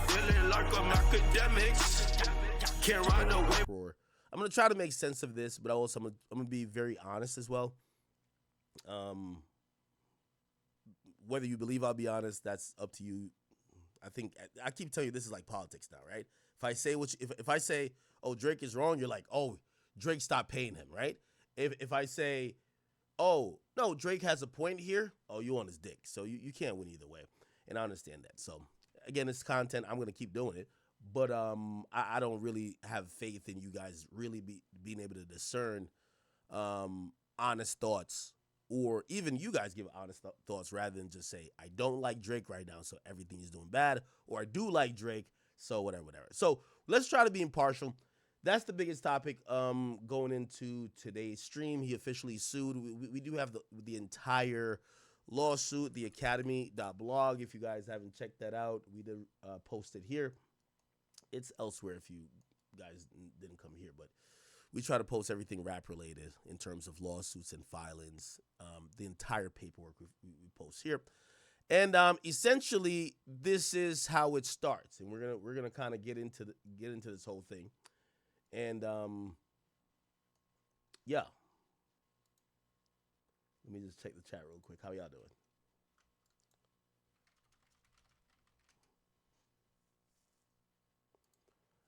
feeling like I'm academics. Can't ride away. I'm gonna try to make sense of this, but also I'm gonna be very honest as well. Whether you believe I'll be honest, that's up to you. I think I keep telling you this is like politics now, right? If I say if I say, oh, Drake is wrong, you're like, oh, Drake stopped paying him, right? If I say, oh, no, Drake has a point here, oh, you on his dick. So you can't win either way. And I understand that. So again, it's content. I'm gonna keep doing it. But I don't really have faith in you guys really being able to discern honest thoughts, or even you guys give honest thoughts rather than just say, I don't like Drake right now, so everything is doing bad, or I do like Drake, so whatever. So let's try to be impartial. That's the biggest topic going into today's stream. He officially sued. We do have the entire lawsuit, the Akademiks.blog. If you guys haven't checked that out, we did post it here. It's elsewhere if you guys didn't come here, but we try to post everything rap related in terms of lawsuits and filings. The entire paperwork we post here, and essentially this is how it starts, and we're gonna kind of get into this whole thing, and yeah. Let me just check the chat real quick. How y'all doing?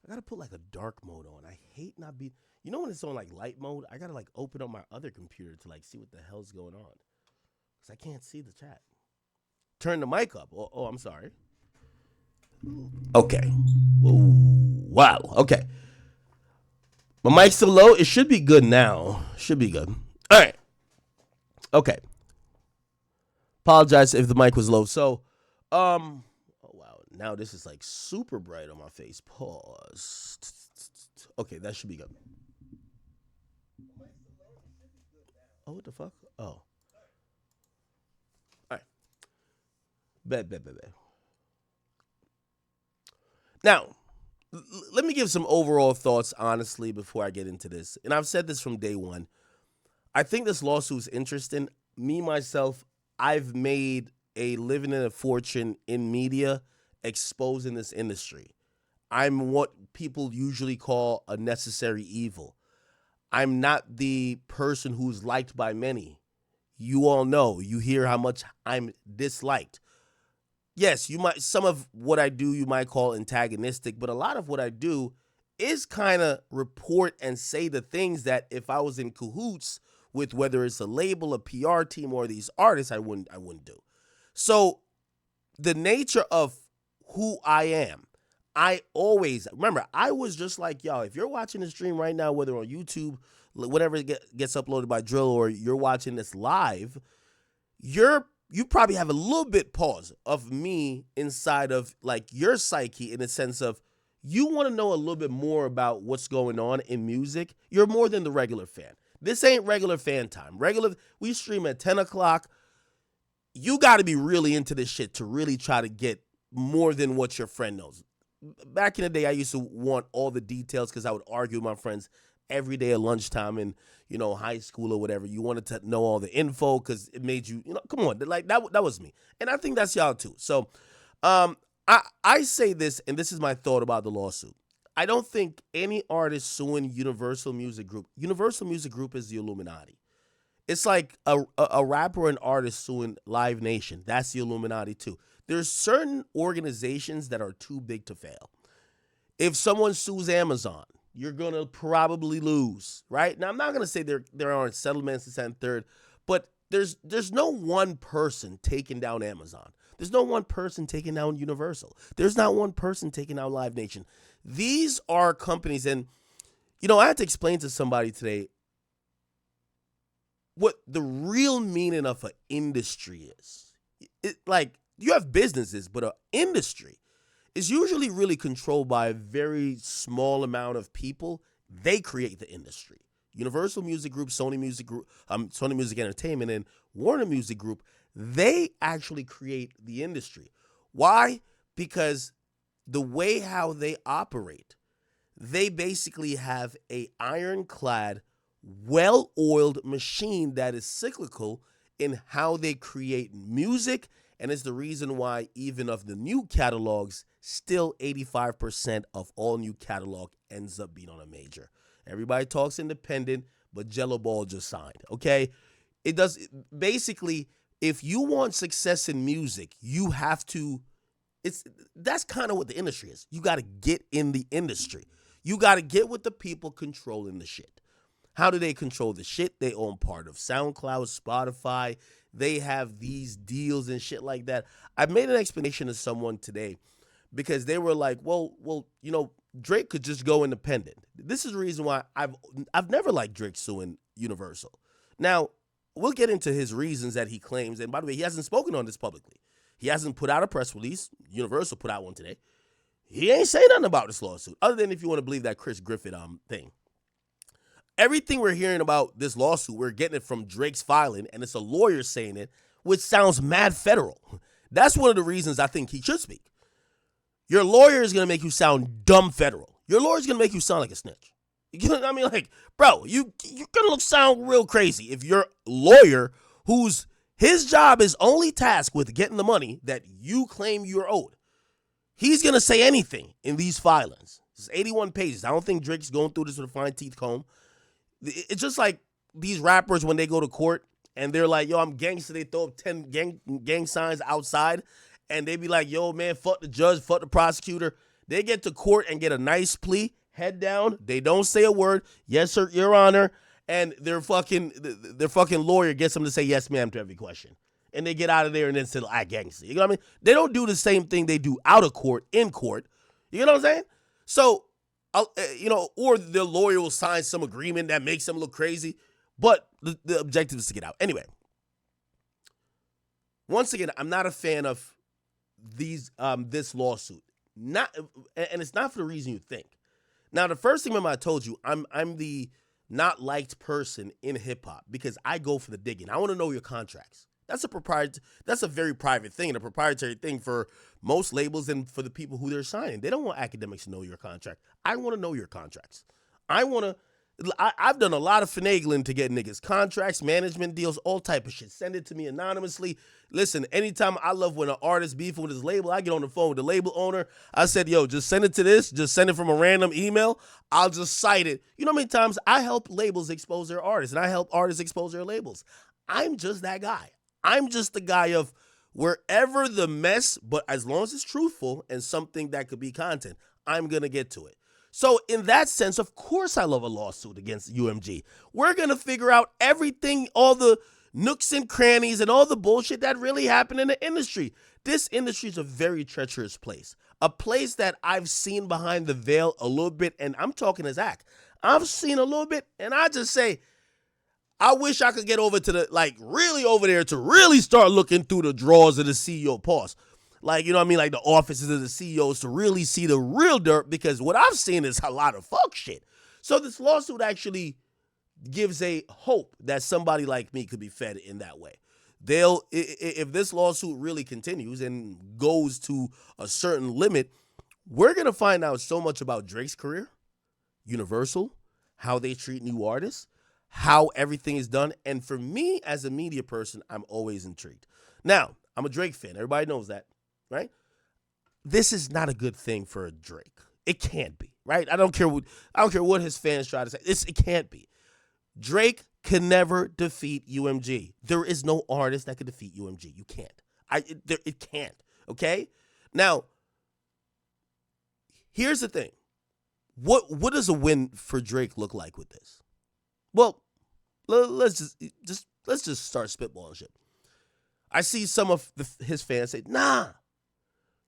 I gotta put like a dark mode on. I hate not being. You know when it's on like light mode, I gotta like open up my other computer to like see what the hell's going on, because I can't see the chat. Turn the mic up. Oh, I'm sorry. Okay. Wow. Okay. My mic's still low. It should be good now. Should be good. All right. Okay. Apologize if the mic was low. So, oh wow. Now this is like super bright on my face. Pause. Okay, that should be good. Oh, what the fuck? Oh. All right. Bet. Now, let me give some overall thoughts, honestly, before I get into this. And I've said this from day one. I think this lawsuit is interesting. Me, myself, I've made a living and a fortune in media exposing this industry. I'm what people usually call a necessary evil. I'm not the person who's liked by many. You all know, you hear how much I'm disliked. Yes, some of what I do you might call antagonistic, but a lot of what I do is kind of report and say the things that if I was in cahoots with, whether it's a label, a PR team, or these artists, I wouldn't do. So the nature of who I am, I always remember. I was just like y'all. If you're watching the stream right now, whether on YouTube, whatever gets uploaded by Drill, or you're watching this live, you probably have a little bit pause of me inside of like your psyche, in the sense of you want to know a little bit more about what's going on in music. You're more than the regular fan. This ain't regular fan time. We stream at 10 o'clock. You got to be really into this shit to really try to get more than what your friend knows. Back in the day, I used to want all the details because I would argue with my friends every day at lunchtime in, high school or whatever. You wanted to know all the info because it made you, come on. Like that was me. And I think that's y'all too. So I say this, and this is my thought about the lawsuit. I don't think any artist suing Universal Music Group. Universal Music Group is the Illuminati. It's like a rapper or an artist suing Live Nation. That's the Illuminati too. There's certain organizations that are too big to fail. If someone sues Amazon, you're going to probably lose, right? Now, I'm not going to say there aren't settlements and second, third, but there's no one person taking down Amazon. There's no one person taking down Universal. There's not one person taking down Live Nation. These are companies, and, I had to explain to somebody today what the real meaning of an industry is. You have businesses, but an industry is usually really controlled by a very small amount of people. They create the industry. Universal Music Group, Sony Music Group, Sony Music Entertainment, and Warner Music Group, they actually create the industry. Why? Because the way how they operate, they basically have a ironclad, well-oiled machine that is cyclical in how they create music And it's the reason why even of the new catalogs, still 85% of all new catalog ends up being on a major. Everybody talks independent, but Jello Ball just signed, okay? It does basically, if you want success in music, you have to that's kind of what the industry is. You got to get in the industry. You got to get with the people controlling the shit. How do they control the shit? They own part of SoundCloud, Spotify. They have these deals and shit like that. I made an explanation to someone today because they were like, well, Drake could just go independent. This is the reason why I've never liked Drake suing Universal. Now, we'll get into his reasons that he claims. And by the way, he hasn't spoken on this publicly. He hasn't put out a press release. Universal put out one today. He ain't saying nothing about this lawsuit, other than if you want to believe that Chris Griffith thing. Everything we're hearing about this lawsuit, we're getting it from Drake's filing, and it's a lawyer saying it, which sounds mad federal. That's one of the reasons I think he should speak. Your lawyer is going to make you sound dumb federal. Your lawyer is going to make you sound like a snitch. You know what I mean? Like, bro, you're going to sound real crazy if your lawyer, his job is only tasked with getting the money that you claim you're owed, he's going to say anything in these filings. It's 81 pages. I don't think Drake's going through this with a fine-teeth comb. It's just like these rappers when they go to court and they're like, yo, I'm gangster. They throw up 10 gang signs outside and they be like, yo, man, fuck the judge, fuck the prosecutor. They get to court and get a nice plea, head down. They don't say a word. Yes, sir, your honor. And their fucking lawyer gets them to say yes, ma'am, to every question. And they get out of there and then still act gangster. You know what I mean? They don't do the same thing they do out of court, in court. You know what I'm saying? So, or the lawyer will sign some agreement that makes them look crazy. But the objective is to get out. Anyway, once again, I'm not a fan of this lawsuit. And it's not for the reason you think. Now, the first thing I told you, I'm the not liked person in hip hop because I go for the digging. I want to know your contracts. That's a very private thing and a proprietary thing for most labels and for the people who they're signing. They don't want Akademiks to know your contract. I want to know your contracts. I've done a lot of finagling to get niggas contracts, management deals, all type of shit. Send it to me anonymously. Listen, anytime I love when an artist beefing with his label, I get on the phone with the label owner. I said, yo, just send it to this. Just send it from a random email. I'll just cite it. You know how many times I help labels expose their artists and I help artists expose their labels? I'm just that guy. I'm just the guy of wherever the mess, but as long as it's truthful and something that could be content, I'm going to get to it. So in that sense, of course I love a lawsuit against UMG. We're going to figure out everything, all the nooks and crannies and all the bullshit that really happened in the industry. This industry is a very treacherous place. A place that I've seen behind the veil a little bit, and I'm talking as Zach. I've seen a little bit, and I just say, I wish I could get over to really over there to really start looking through the drawers of the CEO pause. Like, you know what I mean? Like the offices of the CEOs to really see the real dirt because what I've seen is a lot of fuck shit. So this lawsuit actually gives a hope that somebody like me could be fed in that way. If this lawsuit really continues and goes to a certain limit, we're going to find out so much about Drake's career, Universal, how they treat new artists, how everything is done. And for me, as a media person, I'm always intrigued. Now, I'm a Drake fan. Everybody knows that, right? This is not a good thing for Drake. It can't be, right? I don't care what his fans try to say. It can't be. Drake can never defeat UMG. There is no artist that can defeat UMG. You can't. It can't, okay? Now, here's the thing. What does a win for Drake look like with this? Well, let's just start spitballing shit. I see some of his fans say, nah,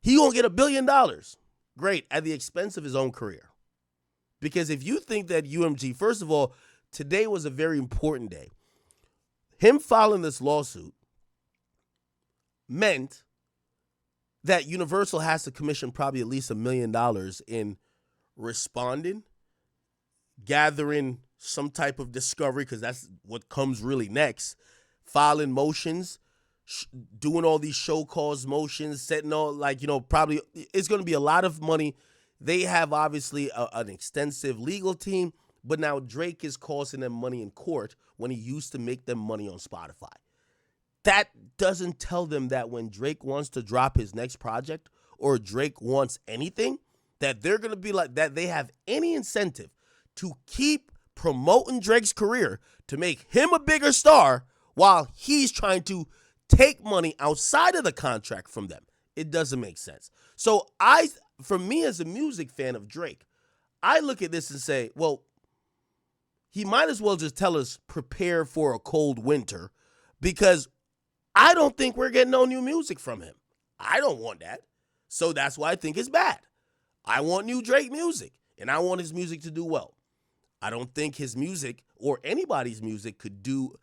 he gonna get $1 billion. Great, at the expense of his own career. Because if you think that UMG, first of all, today was a very important day. Him filing this lawsuit meant that Universal has to commission probably at least $1 million in responding, gathering some type of discovery, because that's what comes really next, filing motions, doing all these show cause motions, setting all, probably it's going to be a lot of money. They have obviously an extensive legal team, but now Drake is costing them money in court when he used to make them money on Spotify. that doesn't tell them that when Drake wants to drop his next project or Drake wants anything, that they're going to be like, that they have any incentive to keep promoting Drake's career to make him a bigger star while he's trying to take money outside of the contract from them. It doesn't make sense. So for me as a music fan of Drake, I look at this and say, well, he might as well just tell us prepare for a cold winter, because I don't think we're getting no new music from him. I don't want that. So that's why I think it's bad. I want new Drake music, and I want his music to do well. I don't think his music or anybody's music could do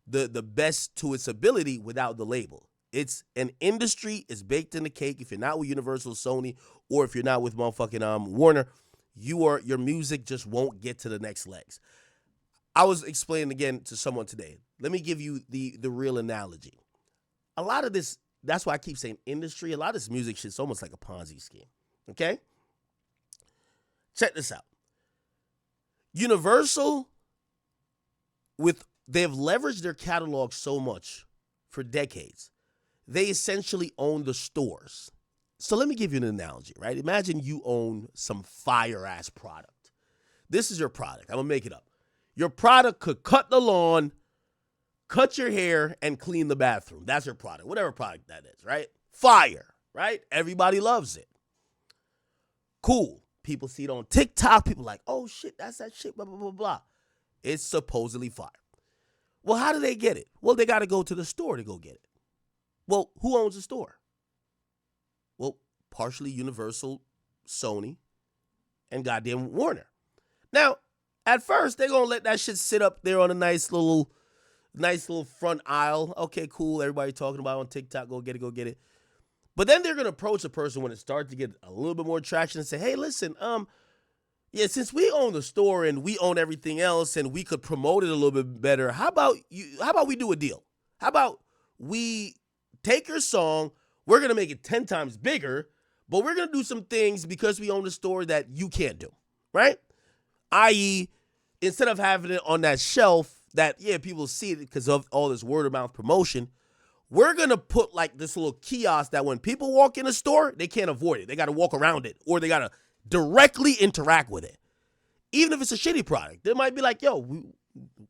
the best to its ability without the label. It's an industry, it's baked in the cake. If you're not with Universal, Sony, or if you're not with motherfucking Warner, your music just won't get to the next legs. I was explaining again to someone today. Let me give you the real analogy. A lot of this, that's why I keep saying industry, a lot of this music shit's almost like a Ponzi scheme. Okay? Check this out. Universal, they have leveraged their catalog so much for decades. They essentially own the stores. So let me give you an analogy, right? Imagine you own some fire-ass product. This is your product. I'm going to make it up. Your product could cut the lawn, cut your hair, and clean the bathroom. That's your product, whatever product that is, right? Fire, right? Everybody loves it. Cool. People see it on TikTok. People like, oh, shit, that's that shit, blah, blah, blah, blah. It's supposedly fire. Well, how do they get it? Well, they got to go to the store to go get it. Well, who owns the store? Well, partially Universal, Sony, and goddamn Warner. Now, at first, they're going to let that shit sit up there on a nice little front aisle. Okay, cool. Everybody talking about it on TikTok. Go get it. But then they're going to approach a person when it starts to get a little bit more traction and say, hey, listen, since we own the store and we own everything else and we could promote it a little bit better, how about we do a deal? How about we take your song, we're going to make it 10 times bigger, but we're going to do some things because we own the store that you can't do, right? I.e., instead of having it on that shelf that, people see it because of all this word of mouth promotion, we're going to put like this little kiosk that when people walk in the store, they can't avoid it. They got to walk around it or they got to directly interact with it. Even if it's a shitty product, they might be like, yo,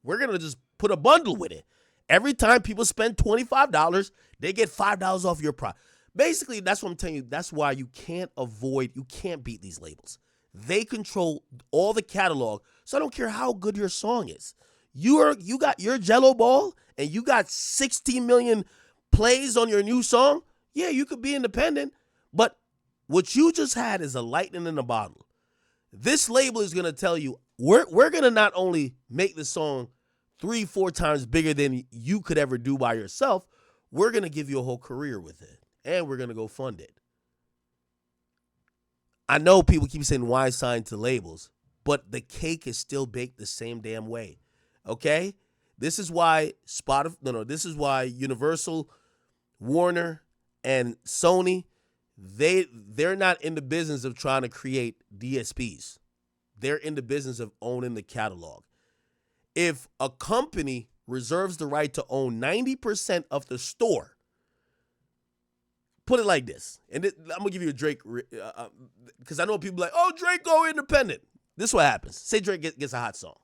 we're going to just put a bundle with it. Every time people spend $25, they get $5 off your product. Basically, that's what I'm telling you. That's why you can't beat these labels. They control all the catalog, so I don't care how good your song is. You got your Jello ball and you got 60 million plays on your new song. Yeah, you could be independent, but what you just had is a lightning in a bottle. This label is going to tell you, we're going to not only make the song 3-4 times bigger than you could ever do by yourself, we're going to give you a whole career with it, and we're going to go fund it. I know people keep saying why sign to labels, but the cake is still baked the same damn way. Okay? This is why this is why Universal, Warner, and Sony, they're not in the business of trying to create DSPs. They're in the business of owning the catalog. If a company reserves the right to own 90% of the store, put it like this, and I'm going to give you a Drake, because I know people like, oh, Drake go independent. This is what happens. Say Drake gets a hot song.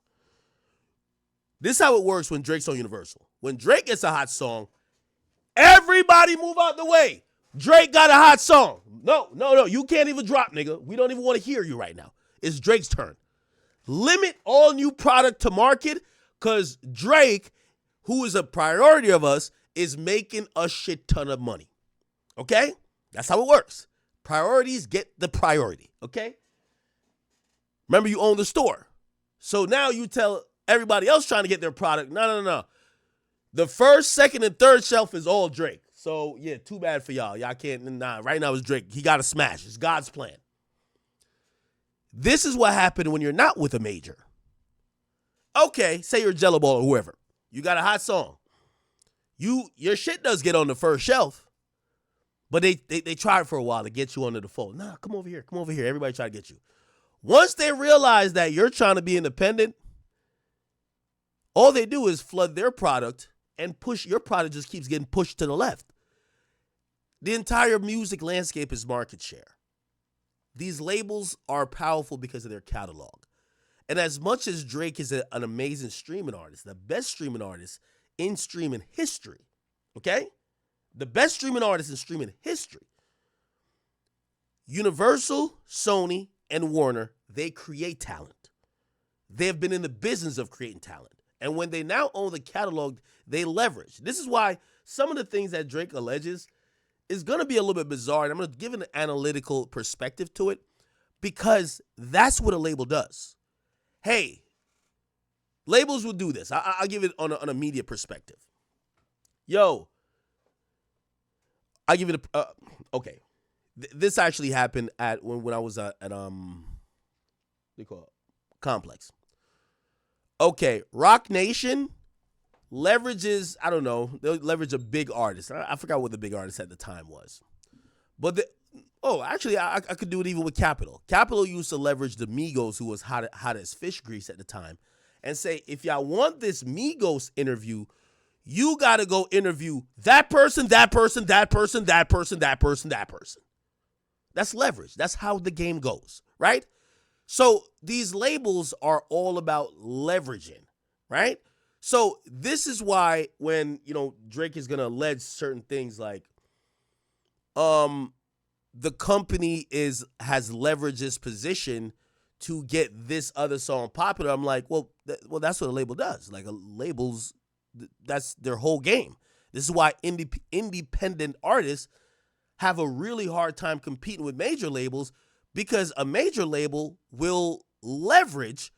This is how it works when Drake's on Universal. When Drake gets a hot song, everybody move out the way. Drake got a hot song. No. You can't even drop, nigga. We don't even want to hear you right now. It's Drake's turn. Limit all new product to market because Drake, who is a priority of us, is making a shit ton of money. Okay? That's how it works. Priorities get the priority. Okay? Remember, you own the store. So now you tell everybody else trying to get their product, no. The first, second, and third shelf is all Drake. So, yeah, too bad for y'all. Y'all can't, right now it's Drake. He got to smash. It's God's plan. This is what happened when you're not with a major. Okay, say you're Jello Ball or whoever. You got a hot song. Your shit does get on the first shelf, but they tried for a while to get you under the fold. Nah, come over here. Everybody try to get you. Once they realize that you're trying to be independent, all they do is flood their product and your product just keeps getting pushed to the left. The entire music landscape is market share. These labels are powerful because of their catalog. And as much as Drake is an amazing streaming artist, the best streaming artist in streaming history, okay? The best streaming artist in streaming history. Universal, Sony, and Warner, they create talent. They have been in the business of creating talent. And when they now own the catalog, they leverage. This is why some of the things that Drake alleges is going to be a little bit bizarre, and I'm going to give an analytical perspective to it because that's what a label does. Hey, labels will do this. I'll give it on a media perspective. Yo, I give it okay. This actually happened at when I was at what do you call it? Complex. Okay, Rock Nation leverages, I don't know, they'll leverage a big artist. I forgot what the big artist at the time was. But actually, I could do it even with Capitol. Capitol used to leverage the Migos, who was hot as fish grease at the time, and say, if y'all want this Migos interview, you got to go interview that person, that person, that person, that person, that person, that person. That's leverage. That's how the game goes, right? So these labels are all about leveraging, right? So this is why when, Drake is going to allege certain things like, the company has leveraged its position to get this other song popular. I'm like, well, that's what a label does. Like, labels, that's their whole game. This is why independent artists have a really hard time competing with major labels, because a major label will leverage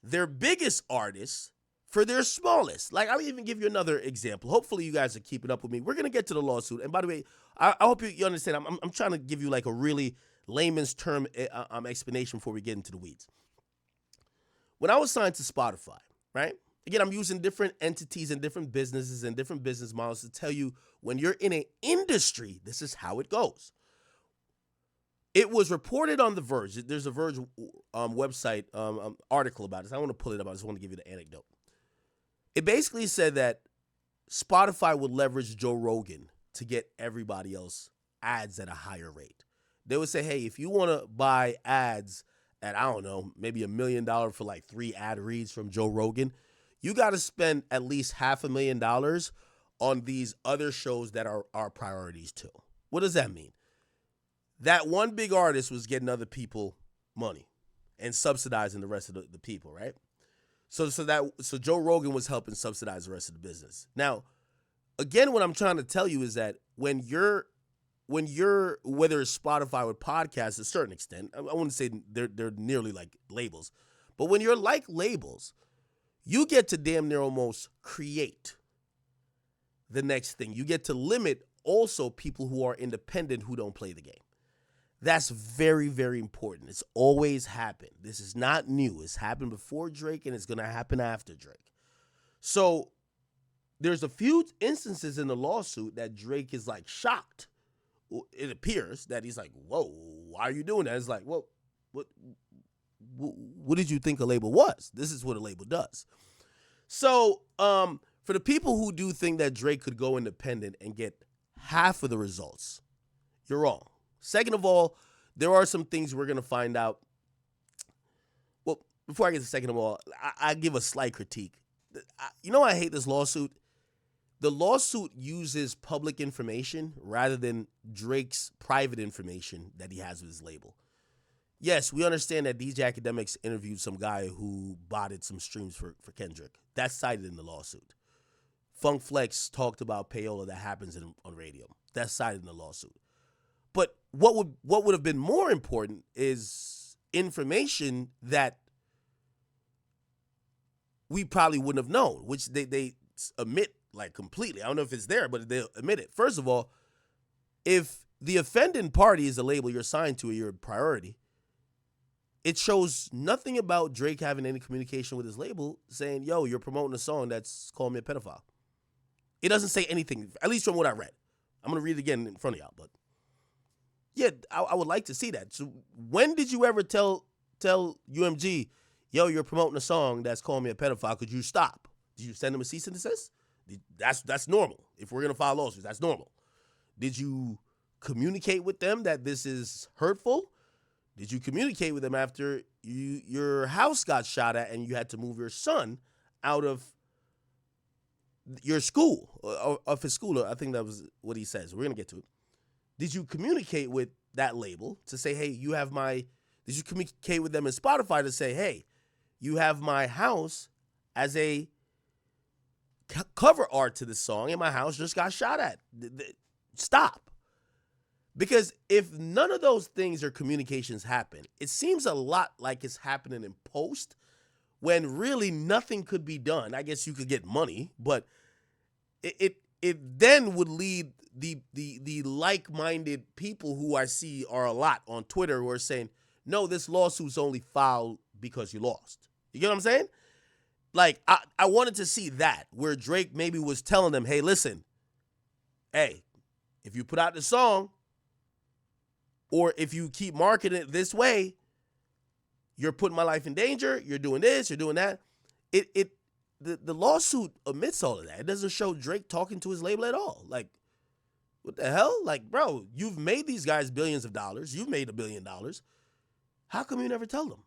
their biggest artists for their smallest. Like, I'll even give you another example. Hopefully you guys are keeping up with me. We're going to get to the lawsuit. And by the way, I hope you understand. I'm trying to give you like a really layman's term explanation before we get into the weeds. When I was signed to Spotify, right? Again, I'm using different entities and different businesses and different business models to tell you when you're in an industry, this is how it goes. It was reported on The Verge. There's a Verge website article about this. I want to pull it up. I just want to give you the anecdote. It basically said that Spotify would leverage Joe Rogan to get everybody else ads at a higher rate. They would say, hey, if you want to buy ads at, I don't know, maybe $1 million for like 3 ad reads from Joe Rogan, you got to spend at least $500,000 on these other shows that are our priorities too. What does that mean? That one big artist was getting other people money and subsidizing the rest of the people, right? So Joe Rogan was helping subsidize the rest of the business. Now, again, what I'm trying to tell you is that when you're whether it's Spotify or podcasts to a certain extent, I wouldn't say they're nearly like labels, but when you're like labels, you get to damn near almost create the next thing. You get to limit also people who are independent who don't play the game. That's very, very important. It's always happened. This is not new. It's happened before Drake, and it's going to happen after Drake. So there's a few instances in the lawsuit that Drake is like shocked. It appears that he's like, whoa, why are you doing that? It's like, well, what did you think a label was? This is what a label does. So for the people who do think that Drake could go independent and get half of the results, you're wrong. Second of all, there are some things we're going to find out. Well, before I get to second of all, I give a slight critique. I hate this lawsuit. The lawsuit uses public information rather than Drake's private information that he has with his label. Yes, we understand that DJ Akademiks interviewed some guy who botted some streams for Kendrick. That's cited in the lawsuit. Funk Flex talked about payola that happens on radio. That's cited in the lawsuit. But what would have been more important is information that we probably wouldn't have known, which they omit like completely. I don't know if it's there, but they omit it. First of all, if the offending party is the label you're signed to or your priority, it shows nothing about Drake having any communication with his label saying, yo, you're promoting a song that's calling me a pedophile. It doesn't say anything, at least from what I read. I'm going to read it again in front of y'all, but yeah, I would like to see that. So when did you ever tell UMG, yo, you're promoting a song that's calling me a pedophile, could you stop? Did you send him a cease and desist? That's normal. If we're gonna file lawsuits, that's normal. Did you communicate with them that this is hurtful? Did you communicate with them after your house got shot at and you had to move your son out of your school, of his school? I think that was what he says. We're going to get to it. Did you communicate with that label to say, hey, did you communicate with them in Spotify to say, hey, you have my house as a cover art to this song and my house just got shot at? Stop. Because if none of those things or communications happen, it seems a lot like it's happening in post when really nothing could be done. I guess you could get money, but it then would lead the like-minded people who I see are a lot on Twitter who are saying, no, this lawsuit's only filed because you lost. You get what I'm saying? Like, I wanted to see that, where Drake maybe was telling them, hey, listen, hey, if you put out the song, or if you keep marketing it this way, you're putting my life in danger. You're doing this. You're doing that. The lawsuit omits all of that. It doesn't show Drake talking to his label at all. Like, what the hell? Like, bro, you've made these guys billions of dollars. You've made $1 billion. How come you never tell them?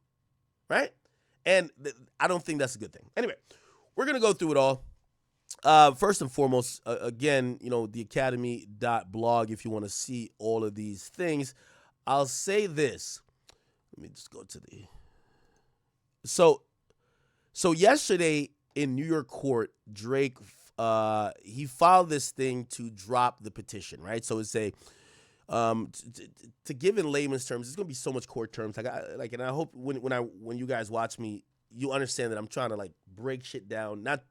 Right? And I don't think that's a good thing. Anyway, we're going to go through it all. First and foremost, again, the academy.blog, if you want to see all of these things. I'll say this. Let me just go to the... So yesterday in New York court, Drake, he filed this thing to drop the petition, right? So it's a... to give in layman's terms, it's gonna be so much court terms. And I hope when you guys watch me, you understand that I'm trying to break shit down, not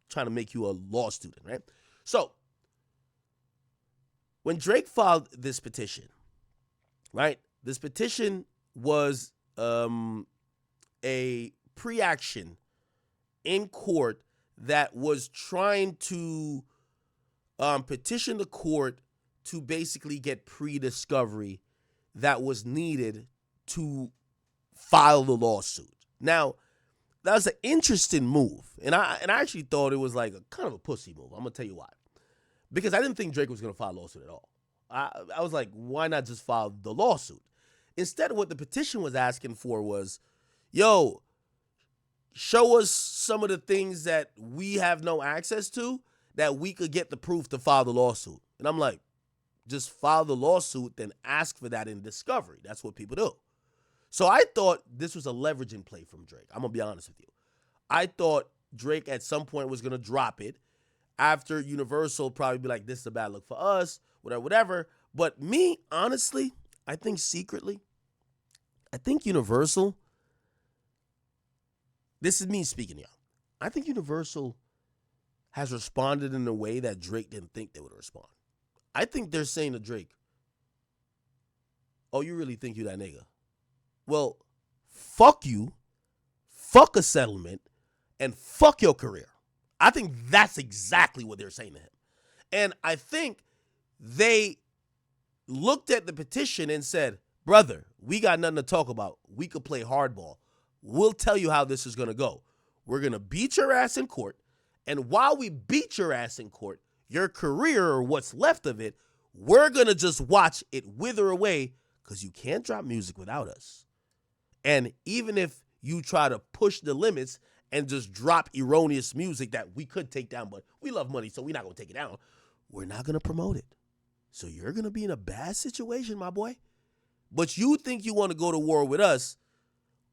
trying to make you a law student, right? So when Drake filed this petition, right? This petition was a pre-action in court that was trying to petition the court to basically get pre-discovery that was needed to file the lawsuit. Now, that was an interesting move, and I actually thought it was like a kind of a pussy move. I'm gonna tell you why. Because I didn't think Drake was gonna file a lawsuit at all. I was like, why not just file the lawsuit? Instead, what the petition was asking for was, yo, show us some of the things that we have no access to that we could get the proof to file the lawsuit. And I'm like, just file the lawsuit, then ask for that in discovery. That's what people do. So I thought this was a leveraging play from Drake. I'm going to be honest with you. I thought Drake at some point was going to drop it after Universal probably be like, this is a bad look for us, whatever. But me, honestly, I think secretly, I think Universal, this is me speaking, y'all. I think Universal has responded in a way that Drake didn't think they would respond. I think they're saying to Drake, oh, you really think you that nigga? Well, fuck you, fuck a settlement, and fuck your career. I think that's exactly what they're saying to him. And I think they looked at the petition and said, brother, we got nothing to talk about. We could play hardball. We'll tell you how this is going to go. We're going to beat your ass in court. And while we beat your ass in court, your career or what's left of it, we're going to just watch it wither away because you can't drop music without us. And even if you try to push the limits and just drop erroneous music that we could take down, but we love money, so we're not going to take it down, we're not going to promote it. So you're going to be in a bad situation, my boy. But you think you want to go to war with us,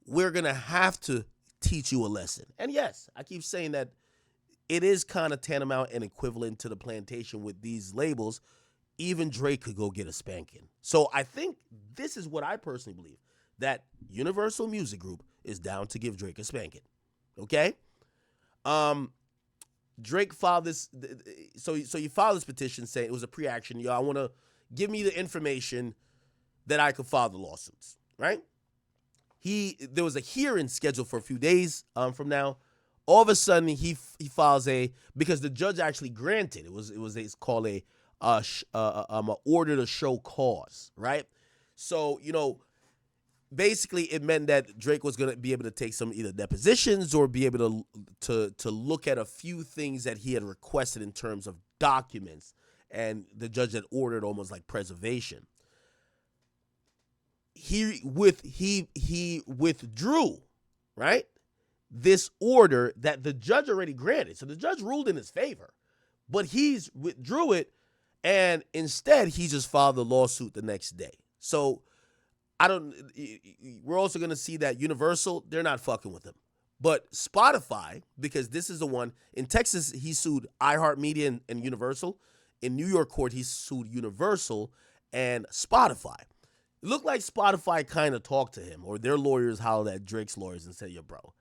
we're going to have to teach you a lesson. And yes, I keep saying that it is kind of tantamount and equivalent to the plantation with these labels. Even Drake could go get a spanking. So I think this is what I personally believe, that Universal Music Group is down to give Drake a spanking. Okay? Drake filed this, so he filed this petition saying it was a pre-action. Yo, I want to give me the information that I could file the lawsuits, right? There was a hearing scheduled for a few days from now. All of a sudden, he files because the judge actually granted, it's called a order to show cause, right? So, basically it meant that Drake was going to be able to take some either depositions or be able to look at a few things that he had requested in terms of documents, and the judge had ordered almost like preservation. He withdrew, right, this order that the judge already granted. So the judge ruled in his favor, but he's withdrew it, and instead he just filed the lawsuit the next day. So we're also going to see that Universal, they're not fucking with him. But Spotify, because this is the one, in Texas, he sued iHeartMedia and Universal. In New York court, he sued Universal and Spotify. It looked like Spotify kind of talked to him, or their lawyers hollered at Drake's lawyers and said, yo, bro,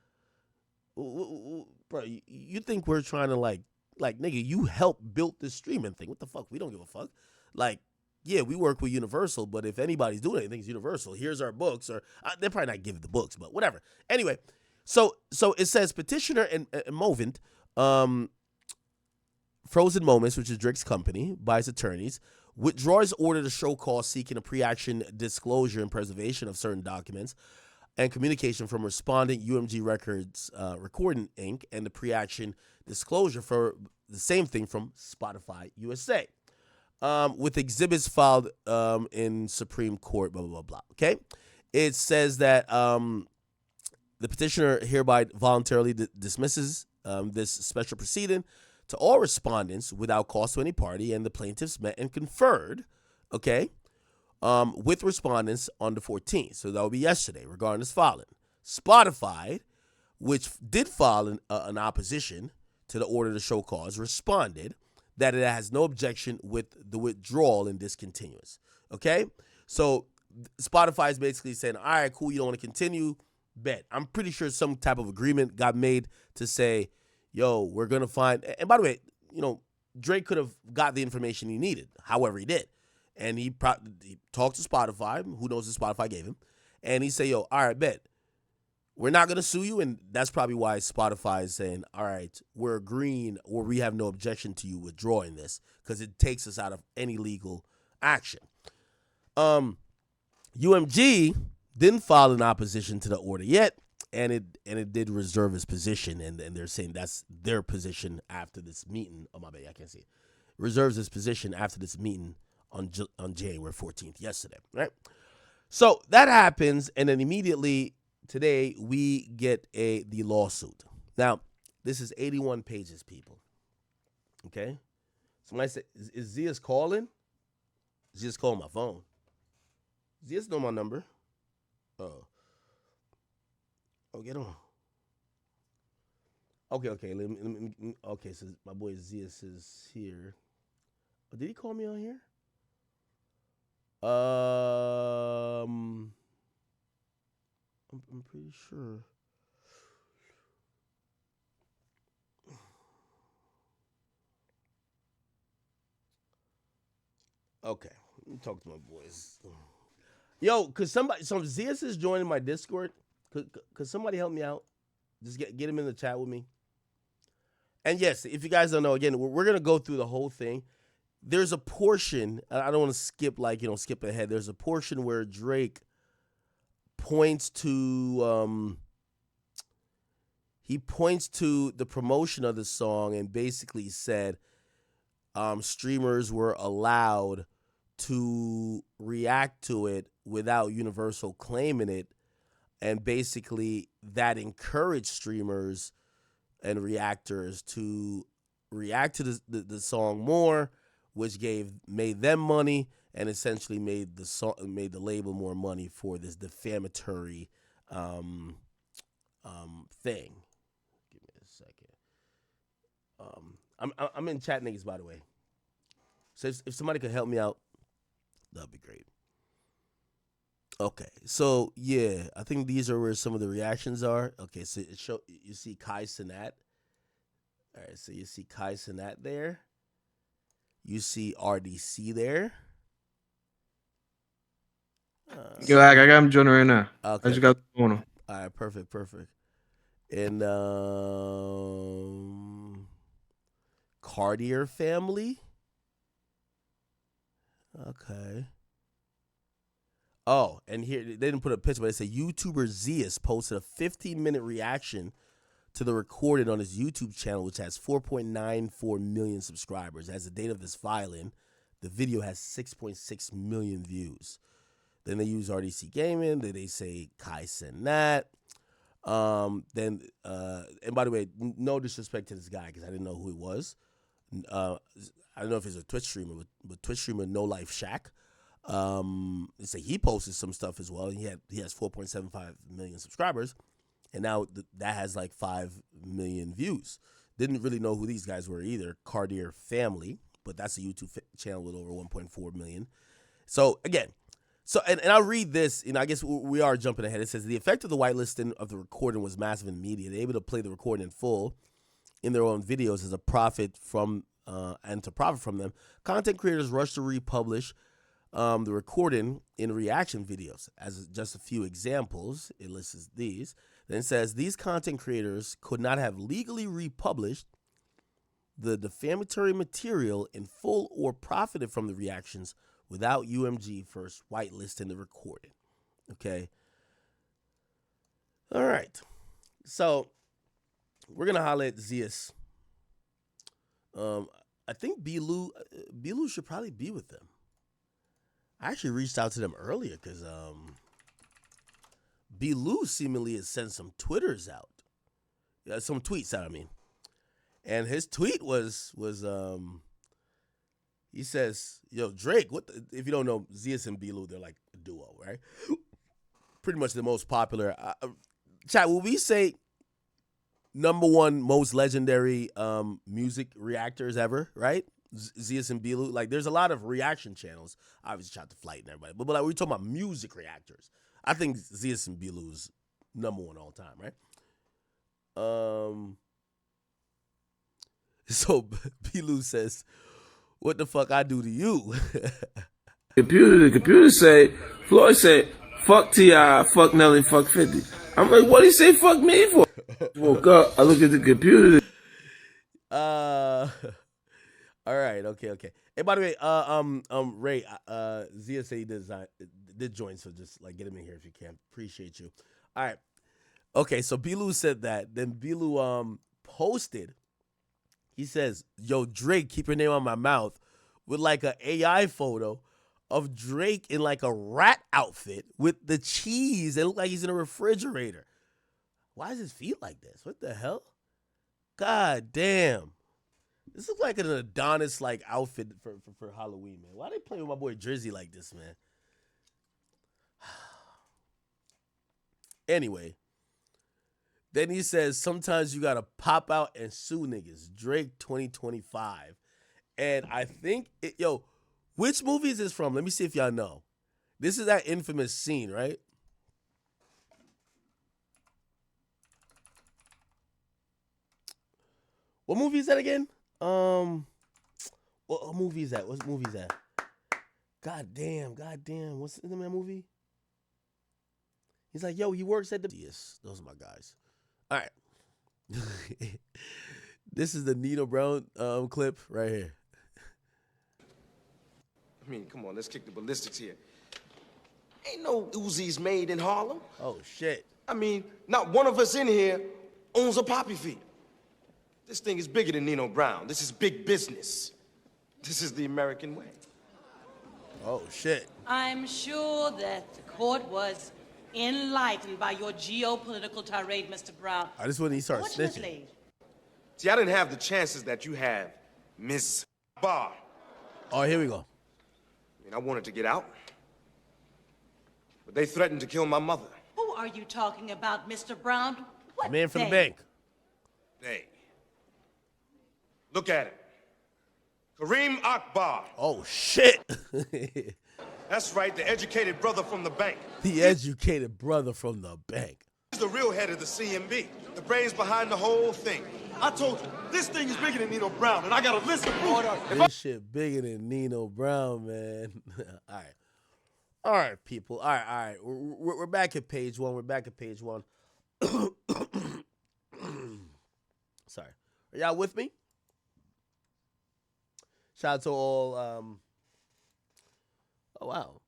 you think we're trying to like, nigga, you helped build this streaming thing. What the fuck? We don't give a fuck. Like, yeah, we work with Universal, but if anybody's doing anything, it's Universal. Here's our books, or they're probably not giving the books, but whatever. Anyway, so it says petitioner and Movent, Frozen Moments, which is Drake's company, by his attorneys, withdraws order to show cause seeking a pre-action disclosure and preservation of certain documents and communication from respondent UMG Records Recording Inc. and the pre-action disclosure for the same thing from Spotify USA. With exhibits filed in Supreme Court, blah, blah, blah, blah. Okay? It says that the petitioner hereby voluntarily dismisses this special proceeding to all respondents without cost to any party, and the plaintiffs met and conferred, okay, with respondents on the 14th. So that will be yesterday regarding this filing. Spotify, which did file an opposition to the order to show cause, responded that it has no objection with the withdrawal and discontinuance. Okay? So Spotify is basically saying, all right, cool, you don't want to continue, bet. I'm pretty sure some type of agreement got made to say, yo, we're going to find, and by the way, you know, Drake could have got the information he needed, however he did. And he talked to Spotify, who knows if Spotify gave him, and he said, yo, all right, bet. We're not going to sue you, and that's probably why Spotify is saying, all right, we're agreeing, or we have no objection to you withdrawing this, because it takes us out of any legal action. UMG didn't file an opposition to the order yet, and it did reserve its position, and they're saying that's their position after this meeting. Oh, my bad, I can't see it. Reserves its position after this meeting on January 14th, yesterday, right? So that happens, and then immediately today we get the lawsuit. Now, this is 81 pages, people. Okay? Somebody said, is Zia's calling? Zia's calling my phone. Zia's know my number. Oh, get on. Okay. Let me, okay, so my boy Zias is here. Oh, did he call me on here? I'm pretty sure. Okay, let me talk to my boys. Yo, so Zias is joining my Discord. Could somebody help me out? Just get him in the chat with me. And yes, if you guys don't know, again, we're gonna go through the whole thing. There's a portion, I don't want to skip skip ahead. There's a portion where Drake points to the promotion of the song and basically said streamers were allowed to react to it without Universal claiming it, and basically that encouraged streamers and reactors to react to the song more, which made them money and essentially made the label more money for this defamatory thing. Give me a second. I'm in chat niggas, by the way. So if somebody could help me out, that'd be great. Okay, so yeah, I think these are where some of the reactions are. Okay, so you see Kai Cenat. All right, so you see Kai Cenat there. You see RDC there. Yo, I got him joining right now. Okay. I just got the phone on. All right, perfect. And Cartier family. Okay. Oh, and here they didn't put a picture, but it said YouTuber Zeus posted a 15-minute reaction to the recording on his YouTube channel, which has 4.94 million subscribers. As the date of this filing, the video has 6.6 million views. Then they use RDC Gaming. Then they say Kai sent that. And by the way, no disrespect to this guy because I didn't know who he was. I don't know if he's a Twitch streamer, but Twitch streamer No Life Shack. They say he posted some stuff as well. He has 4.75 million subscribers. And now that has like 5 million views. Didn't really know who these guys were either. Cartier Family, but that's a YouTube channel with over 1.4 million. So again, and I'll read this. I guess we are jumping ahead. It says the effect of the whitelisting of the recording was massive in media. They're able to play the recording in full in their own videos as a profit from and to profit from them. Content creators rush to republish the recording in reaction videos. As just a few examples, it lists these. Then it says these content creators could not have legally republished the defamatory material in full or profited from the reactions without UMG first whitelisting the recording. Okay. All right. So we're gonna holler at Zeus. I think B-Lou should probably be with them. I actually reached out to them earlier because B-Lou seemingly has sent some tweets out. I mean, and his tweet was he says, "Yo, Drake, if you don't know, Zeus and B-Lou, they're like a duo, right? Pretty much the most popular. Chat, will we say #1 most legendary music reactors ever, right? Zeus and B-Lou. Like, there's a lot of reaction channels. Obviously, Shot to Flight and everybody. But like, we're talking about music reactors. I think Zeus and B-Lou's #1 all time, right? So B-Lou says, "What the fuck I do to you?" The computer say, Floyd said, fuck T.I., fuck Nelly, fuck 50. I'm like, what did he say fuck me for? Woke up, I look at the computer. All right, okay. Hey, by the way, Ray, Zia said he did join, so just like get him in here if you can. Appreciate you. All right, okay. So B-Lou said that. Then B-Lou posted. He says, "Yo, Drake, keep your name on my mouth," with like an AI photo of Drake in like a rat outfit with the cheese. It looked like he's in a refrigerator. Why does his feet like this? What the hell? God damn. This looks like an Adonis like outfit for Halloween, man. Why they play with my boy Drizzy like this, man? Anyway, then he says sometimes you gotta pop out and sue niggas. Drake 2025, and I think which movie is this from? Let me see if y'all know. This is that infamous scene, right? What movie is that again? What movie is that? What movie is that? God damn. What's the name of that movie? He's like, yo, he works at the... Yes, those are my guys. All right. This is the Nino Brown clip right here. I mean, come on, let's kick the ballistics here. Ain't no Uzis made in Harlem. Oh, shit. I mean, not one of us in here owns a poppy field. This thing is bigger than Nino Brown. This is big business. This is the American way. Oh, shit. I'm sure that the court was enlightened by your geopolitical tirade, Mr. Brown. I just want to start snitching. Fortunately, See, I didn't have the chances that you have, Miss Barr. Oh, here we go. I mean, I wanted to get out, but they threatened to kill my mother. who are you talking about, Mr. Brown? What Man from the day? bank. Hey, look at it. Kareem Akbar. Oh, shit. That's right, the educated brother from the bank. The educated brother from the bank. He's the real head of the CMB, the brains behind the whole thing. I told you, this thing is bigger than Nino Brown, and I got a list of proof. This shit bigger than Nino Brown, man. All right. All right, people. All right. We're back at page one. Sorry. Are y'all with me? Shout out to all, oh, wow.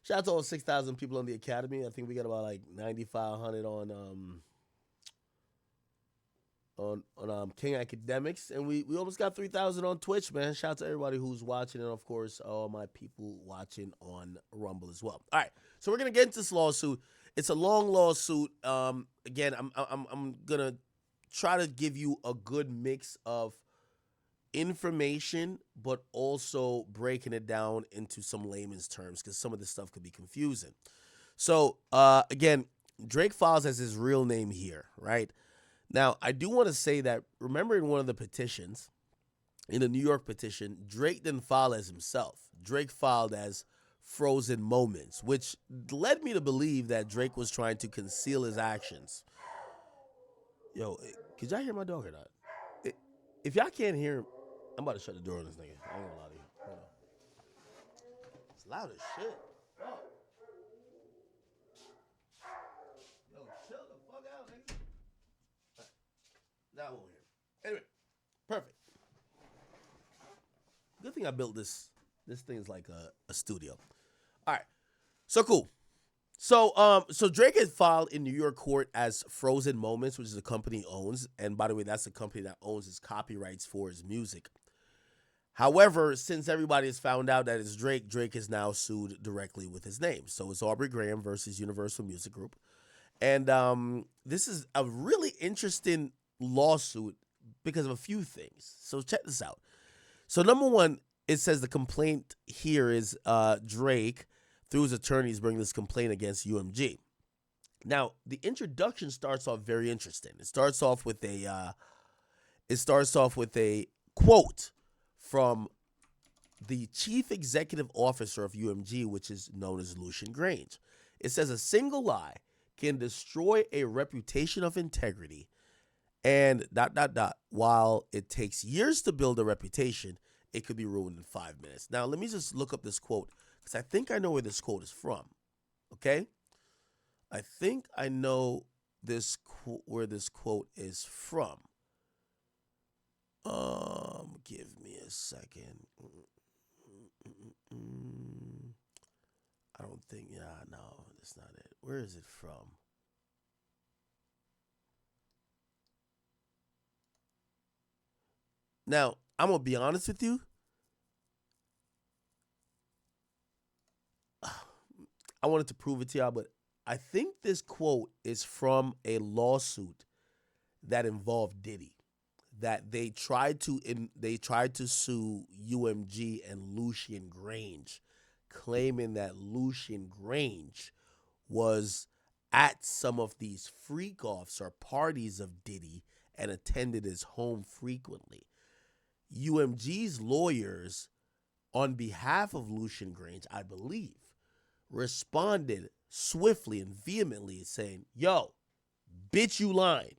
Shout out to all 6,000 people on the Academy. I think we got about like 9,500 on King Akademiks, and we almost got 3,000 on Twitch, man. Shout out to everybody who's watching, and of course all my people watching on Rumble as well. All right, so we're gonna get into this lawsuit. It's a long lawsuit. Again, I'm gonna try to give you a good mix of information, but also breaking it down into some layman's terms because some of this stuff could be confusing. So again, Drake files as his real name here, right? Now, I do want to say that, remember in one of the petitions, in the New York petition, Drake didn't file as himself. Drake filed as Frozen Moments, which led me to believe that Drake was trying to conceal his actions. Yo, could y'all hear my dog or not? If y'all can't hear him, I'm about to shut the door on this nigga. I ain't gonna lie to you. Hold on. It's loud as shit. Oh. Yo, chill the fuck out, nigga. Now I won't hear. Anyway, perfect. Good thing I built this. This thing is like a studio. All right, so cool. So Drake had filed in New York court as Frozen Moments, which is a company he owns, and by the way, that's a company that owns his copyrights for his music. However, since everybody has found out that it's Drake, Drake is now sued directly with his name. So it's Aubrey Graham versus Universal Music Group, and this is a really interesting lawsuit because of a few things. So check this out. So number one, it says the complaint here is Drake, through his attorneys, bringing this complaint against UMG. Now, the introduction starts off very interesting. It starts off with a quote from the chief executive officer of UMG, which is known as Lucian Grange. It says a single lie can destroy a reputation of integrity and ... While it takes years to build a reputation, it could be ruined in 5 minutes. Now, let me just look up this quote because I think I know where this quote is from. Okay? I think I know where this quote is from. Give me a second. I don't think, no, that's not it. Where is it from? Now, I'm going to be honest with you. I wanted to prove it to y'all, but I think this quote is from a lawsuit that involved Diddy. That they tried to sue UMG and Lucian Grange, claiming that Lucian Grange was at some of these freak-offs or parties of Diddy and attended his home frequently. UMG's lawyers, on behalf of Lucian Grange, I believe, responded swiftly and vehemently saying, yo, bitch, you lying.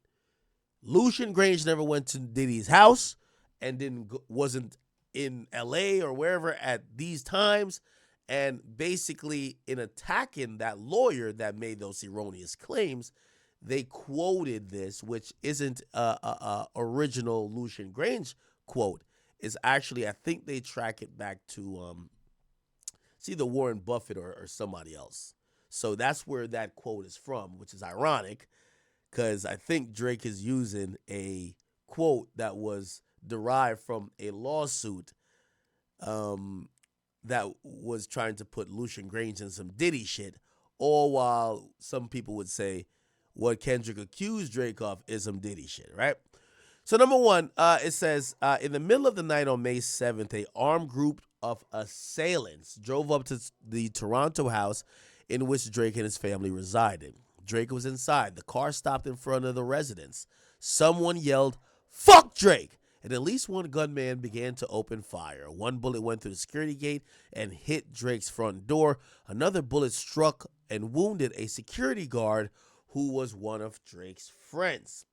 Lucian Grange never went to Diddy's house and wasn't in LA or wherever at these times. And basically, in attacking that lawyer that made those erroneous claims, they quoted this, which isn't a original Lucian Grange quote. Is actually, I think they track it back to it's either Warren Buffett or somebody else. So that's where that quote is from, which is ironic. Because I think Drake is using a quote that was derived from a lawsuit that was trying to put Lucian Grange in some Diddy shit, all while some people would say what Kendrick accused Drake of is some Diddy shit, right? So number one, it says, in the middle of the night on May 7th, a armed group of assailants drove up to the Toronto house in which Drake and his family resided. Drake was inside. The car stopped in front of the residence. Someone yelled, "Fuck Drake!" And at least one gunman began to open fire. One bullet went through the security gate and hit Drake's front door. Another bullet struck and wounded a security guard who was one of Drake's friends.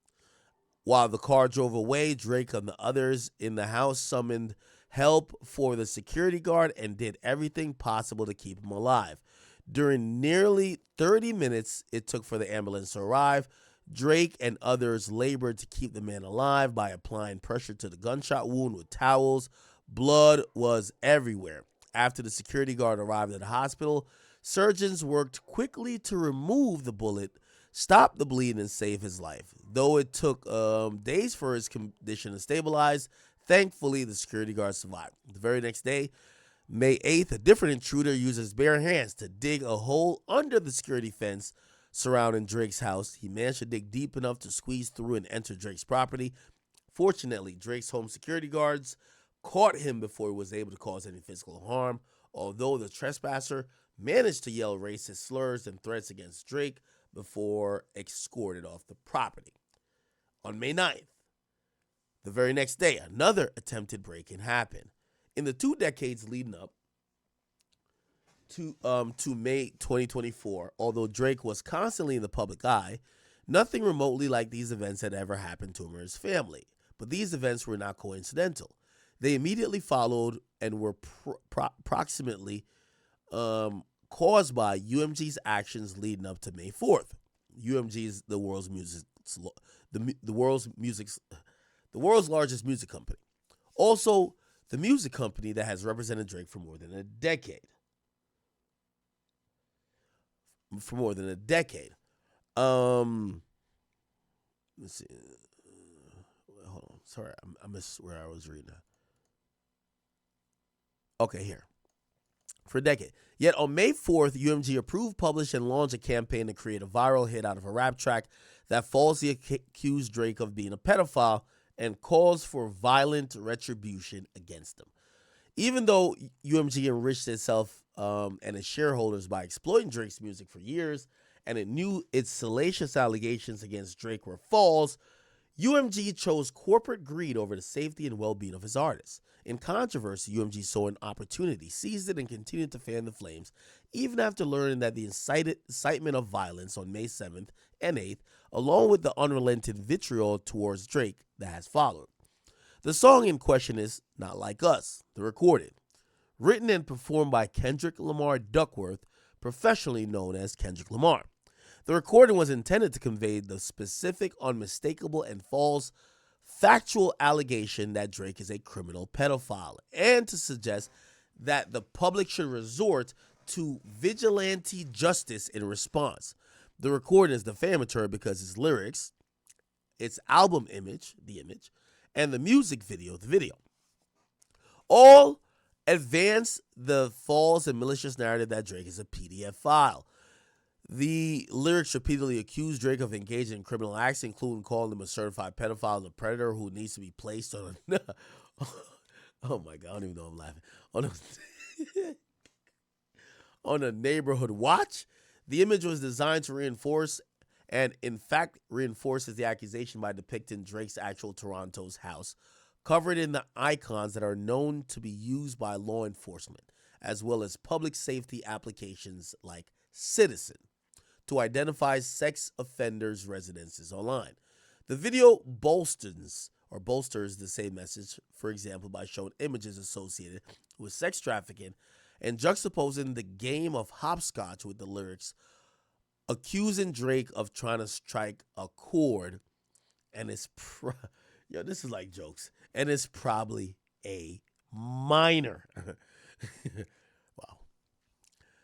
While the car drove away, Drake and the others in the house summoned help for the security guard and did everything possible to keep him alive. During nearly 30 minutes it took for the ambulance to arrive, Drake and others labored to keep the man alive by applying pressure to the gunshot wound with towels. Blood was everywhere. After the security guard arrived at the hospital, Surgeons worked quickly to remove the bullet, stop the bleeding, and save his life. Though it took days for his condition to stabilize, thankfully the security guard survived. The very next day, May 8th, a different intruder used his bare hands to dig a hole under the security fence surrounding Drake's house. He managed to dig deep enough to squeeze through and enter Drake's property. Fortunately, Drake's home security guards caught him before he was able to cause any physical harm, although the trespasser managed to yell racist slurs and threats against Drake before escorted off the property. On May 9th, the very next day, another attempted break-in happened. In the 2 decades leading up to May 2024, although Drake was constantly in the public eye, nothing remotely like these events had ever happened to him or his family. But these events were not coincidental. They immediately followed and were approximately caused by UMG's actions leading up to May 4th. UMG is the world's largest music company. Also, the music company that has represented Drake for more than a decade. Let's see. Hold on. Sorry, I missed where I was reading that. Okay, here. For a decade. Yet on May 4th, UMG approved, published, and launched a campaign to create a viral hit out of a rap track that falsely accused Drake of being a pedophile and calls for violent retribution against him. Even though UMG enriched itself and its shareholders by exploiting Drake's music for years, and it knew its salacious allegations against Drake were false, UMG chose corporate greed over the safety and well-being of his artists. In controversy, UMG saw an opportunity, seized it, and continued to fan the flames, even after learning that the incitement of violence on May 7th and 8th, along with the unrelenting vitriol towards Drake that has followed. The song in question is Not Like Us, the recording, written and performed by Kendrick Lamar Duckworth, professionally known as Kendrick Lamar. The recording was intended to convey the specific, unmistakable, and false factual allegation that Drake is a criminal pedophile, and to suggest that the public should resort to vigilante justice in response. The recording is defamatory because its lyrics, its album image, the image, and the music video, the video, all advance the false and malicious narrative that Drake is a PDF file. The lyrics repeatedly accuse Drake of engaging in criminal acts, including calling him a certified pedophile and a predator who needs to be placed on a oh my God, I don't even know I'm laughing. On a neighborhood watch. The image was designed to reinforce, and in fact reinforces the accusation by depicting Drake's actual Toronto's house, covered in the icons that are known to be used by law enforcement, as well as public safety applications like Citizen, to identify sex offenders' residences online. The video bolsters the same message, for example, by showing images associated with sex trafficking and juxtaposing the game of hopscotch with the lyrics, accusing Drake of trying to strike a chord, and it's this is like jokes, and it's probably a minor. Wow.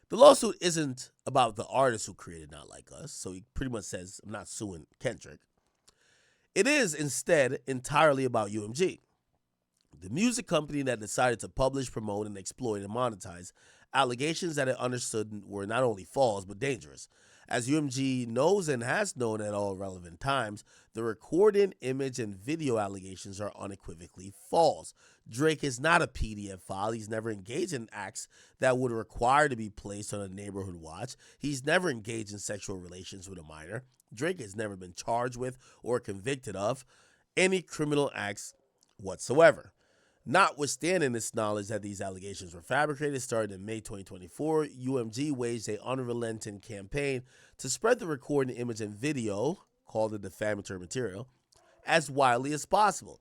The lawsuit isn't about the artist who created Not Like Us, so he pretty much says, I'm not suing Kendrick. It is instead entirely about UMG, the music company that decided to publish, promote, and exploit and monetize allegations that it understood were not only false but dangerous. As UMG knows and has known at all relevant times, the recording, image, and video allegations are unequivocally false. Drake is not a PDF file. He's never engaged in acts that would require to be placed on a neighborhood watch. He's never engaged in sexual relations with a minor. Drake has never been charged with or convicted of any criminal acts whatsoever. Notwithstanding this knowledge that these allegations were fabricated, starting in May 2024, UMG waged an unrelenting campaign to spread the recording, image, and video, called the defamatory material, as widely as possible.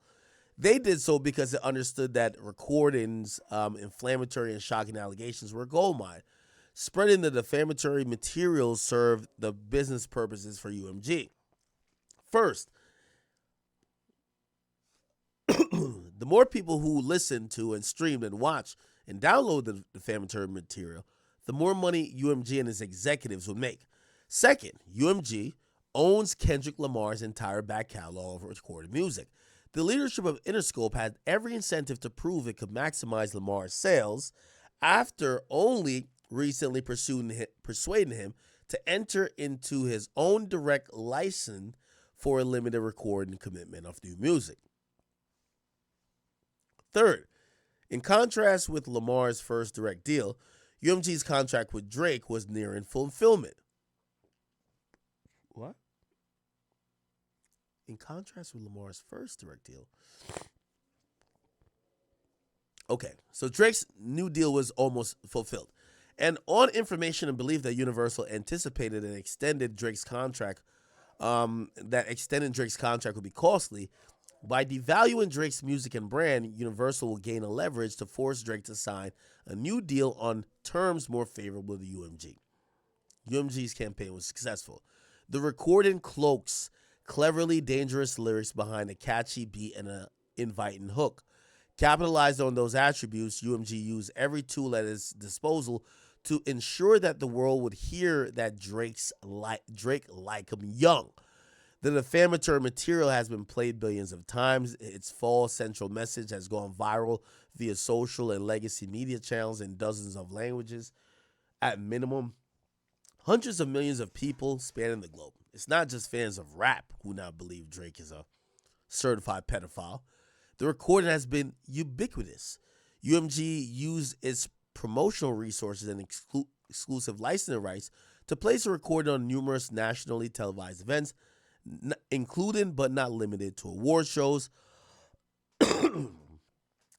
They did so because it understood that recordings, inflammatory and shocking allegations were a goldmine. Spreading the defamatory material served the business purposes for UMG. First, the more people who listen to and stream and watch and download the defamatory material, the more money UMG and his executives would make. Second, UMG owns Kendrick Lamar's entire back catalog of recorded music. The leadership of Interscope had every incentive to prove it could maximize Lamar's sales after only recently persuading him to enter into his own direct license for a limited recording commitment of new music. Third, in contrast with Lamar's first direct deal, UMG's contract with Drake was nearing fulfillment. What? In contrast with Lamar's first direct deal. Okay, so Drake's new deal was almost fulfilled. And on information and belief that Universal anticipated an extended Drake's contract, that extending Drake's contract would be costly, by devaluing Drake's music and brand, Universal will gain a leverage to force Drake to sign a new deal on terms more favorable to UMG. UMG's campaign was successful. The recording cloaks cleverly dangerous lyrics behind a catchy beat and an inviting hook. Capitalized on those attributes, UMG used every tool at his disposal to ensure that the world would hear that Drake like him young. The defamatory material has been played billions of times. Its false central message has gone viral via social and legacy media channels in dozens of languages. At minimum, hundreds of millions of people spanning the globe. It's not just fans of rap who now believe Drake is a certified pedophile. The recording has been ubiquitous. UMG used its promotional resources and exclusive licensing rights to place a recording on numerous nationally televised events, including but not limited to award shows,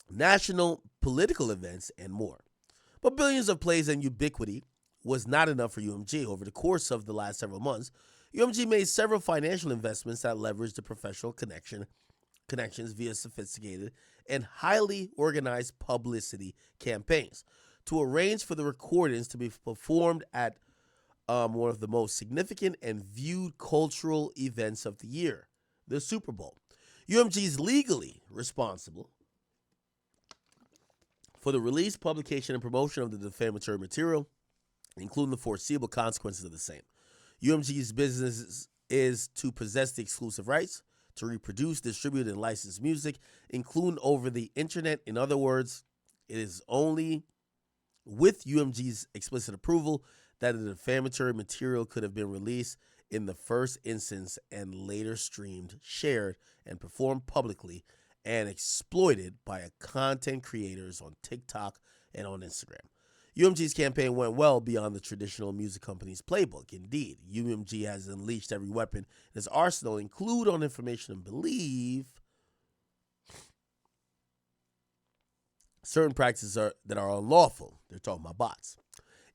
national political events, and more. But billions of plays and ubiquity was not enough for UMG. Over the course of the last several months, UMG made several financial investments that leveraged the professional connections via sophisticated and highly organized publicity campaigns to arrange for the recordings to be performed at one of the most significant and viewed cultural events of the year, the Super Bowl. UMG is legally responsible for the release, publication, and promotion of the defamatory material, including the foreseeable consequences of the same. UMG's business is to possess the exclusive rights to reproduce, distribute, and license music, including over the internet. In other words, it is only with UMG's explicit approval that the defamatory material could have been released in the first instance and later streamed, shared, and performed publicly and exploited by content creators on TikTok and on Instagram. UMG's campaign went well beyond the traditional music company's playbook. Indeed, UMG has unleashed every weapon in its arsenal, include on information and belief, certain practices that are unlawful. They're talking about bots.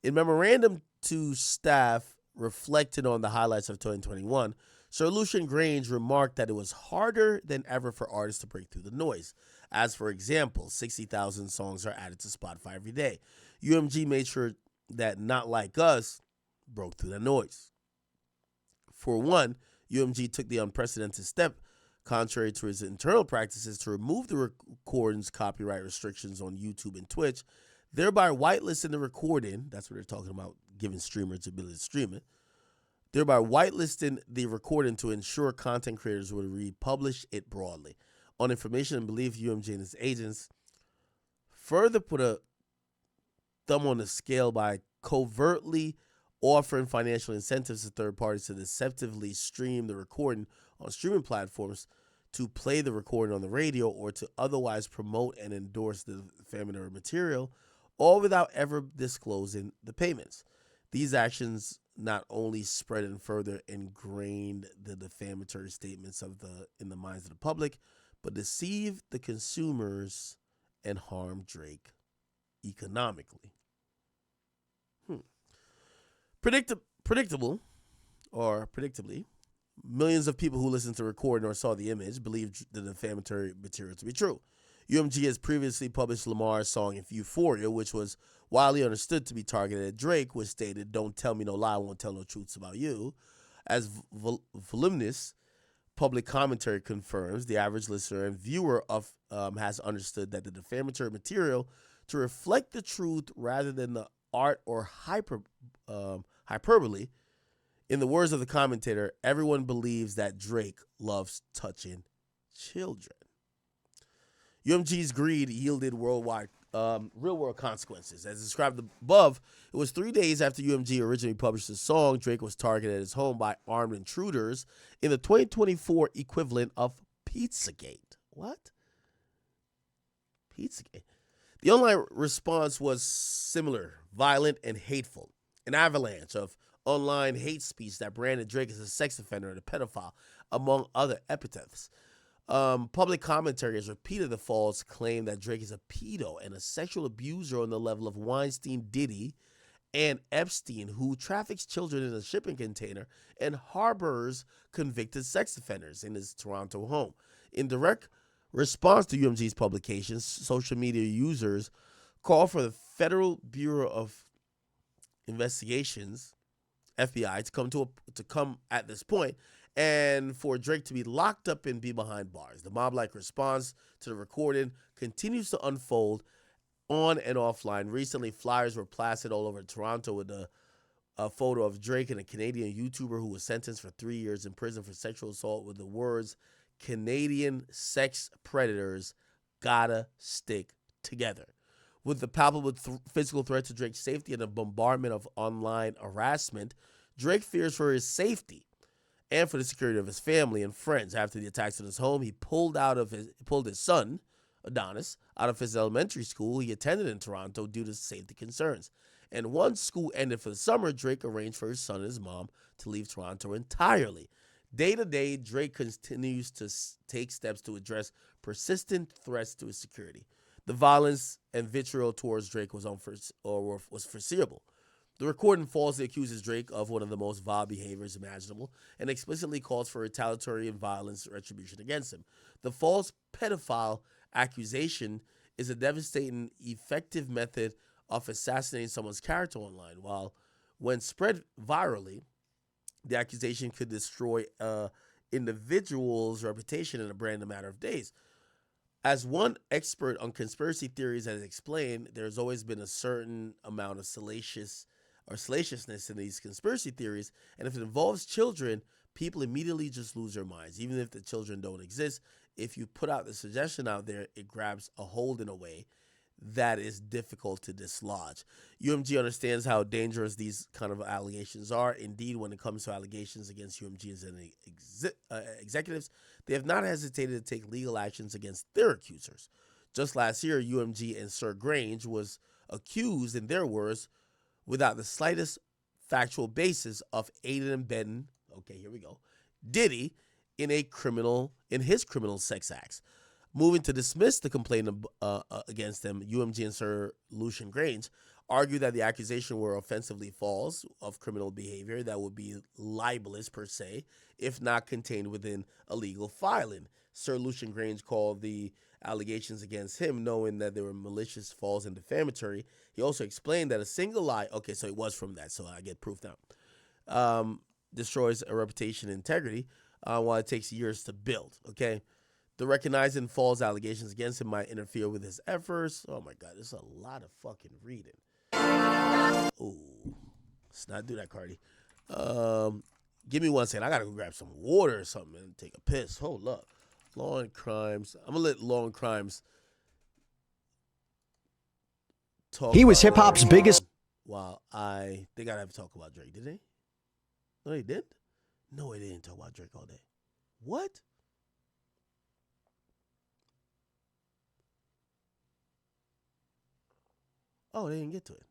In memorandum to staff reflected on the highlights of 2021, Sir Lucian Grange remarked that it was harder than ever for artists to break through the noise. As for example, 60,000 songs are added to Spotify every day. UMG made sure that Not Like Us broke through the noise. For one, UMG took the unprecedented step, contrary to his internal practices, to remove the recording's copyright restrictions on YouTube and Twitch, thereby whitelisting the recording. That's what they're talking about, giving streamers the ability to stream it. Thereby whitelisting the recording to ensure content creators would republish it broadly. On information and belief, UMG and its agents further put a thumb on the scale by covertly offering financial incentives to third parties to deceptively stream the recording on streaming platforms, to play the recording on the radio, or to otherwise promote and endorse the defamatory material, all without ever disclosing the payments. These actions not only spread and further ingrained the defamatory statements in the minds of the public, but deceived the consumers and harmed Drake economically. Predictably, millions of people who listened to the recording or saw the image believed the defamatory material to be true. UMG has previously published Lamar's song Euphoria, which was widely understood to be targeted at Drake, which stated, "Don't tell me no lie, I won't tell no truths about you." As voluminous public commentary confirms, the average listener and viewer has understood that the defamatory material to reflect the truth rather than the art or hyperbole. In the words of the commentator, everyone believes that Drake loves touching children. UMG's greed yielded real-world consequences. As described above, it was 3 days after UMG originally published the song, Drake was targeted at his home by armed intruders in the 2024 equivalent of Pizzagate. What? Pizzagate. The online response was similar, violent, and hateful. An avalanche of online hate speech that branded Drake as a sex offender and a pedophile, among other epithets. Public commentary has repeated the false claim that Drake is a pedo and a sexual abuser on the level of Weinstein, Diddy, and Epstein, who traffics children in a shipping container and harbors convicted sex offenders in his Toronto home. In direct response to UMG's publications, social media users call for the Federal Bureau of Investigations, FBI, to come at this point and for Drake to be locked up and be behind bars. The mob-like response to the recording continues to unfold on and offline. Recently, flyers were plastered all over Toronto with a photo of Drake and a Canadian YouTuber who was sentenced for 3 years in prison for sexual assault with the words, "Canadian sex predators gotta stick together." With the palpable physical threat to Drake's safety and a bombardment of online harassment, Drake fears for his safety and for the security of his family and friends. After the attacks on his home, he pulled his son, Adonis, out of his elementary school he attended in Toronto due to safety concerns. And once school ended for the summer, Drake arranged for his son and his mom to leave Toronto entirely. Day to day, Drake continues to take steps to address persistent threats to his security. The violence and vitriol towards Drake was foreseeable. The recording falsely accuses Drake of one of the most vile behaviors imaginable and explicitly calls for retaliatory and violence retribution against him. The false pedophile accusation is a devastating, effective method of assassinating someone's character online. While when spread virally, the accusation could destroy individual's reputation in a brand in a matter of days. As one expert on conspiracy theories has explained, there's always been a certain amount of salaciousness in these conspiracy theories, and if it involves children, people immediately just lose their minds, even if the children don't exist. If you put out the suggestion out there, it grabs a hold in a way that is difficult to dislodge. UMG understands how dangerous these kind of allegations are. Indeed, when it comes to allegations against UMGs and executives, they have not hesitated to take legal actions against their accusers. Just last year, UMG and Sir Grange was accused, in their words, without the slightest factual basis of aiding and abetting, okay, here we go, Diddy in his criminal sex acts. Moving to dismiss the complaint against them, UMG and Sir Lucian Grange argued that the accusation were offensively false of criminal behavior that would be libelous per se, if not contained within a legal filing. Sir Lucian Grange called the allegations against him, knowing that they were malicious, false, and defamatory. He also explained that a single lie, okay, so it was from that, so I get proof now, destroys a reputation and integrity while it takes years to build, okay? The recognizing false allegations against him might interfere with his efforts. Oh my God, there's a lot of fucking reading. Ooh, let's not do that, Cardi. Give me 1 second. I gotta go grab some water or something and take a piss. Hold up. Law and Crimes. I'm gonna let Law and Crimes talk. He was hip hop's biggest. Wow, I think I'd have to talk about Drake. Did they? No, they didn't. No, they didn't talk about Drake all day. What? Oh, they didn't get to it.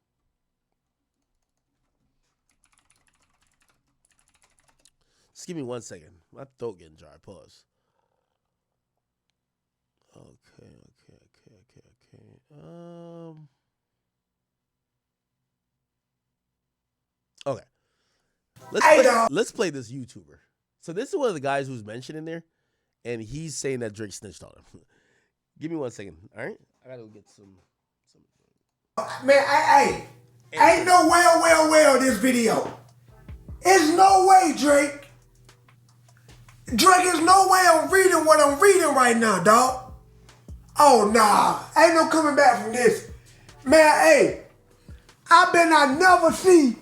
Just give me 1 second. My throat getting dry. Pause. Okay. Okay. Let's play this YouTuber. So this is one of the guys who's mentioned in there, and he's saying that Drake snitched on him. Give me 1 second. All right, I gotta go get some. Man, ain't no well this video. There's no way, Drake. Drake, there's no way I'm reading what I'm reading right now, dog. Oh, nah. Ain't no coming back from this. Man, I never see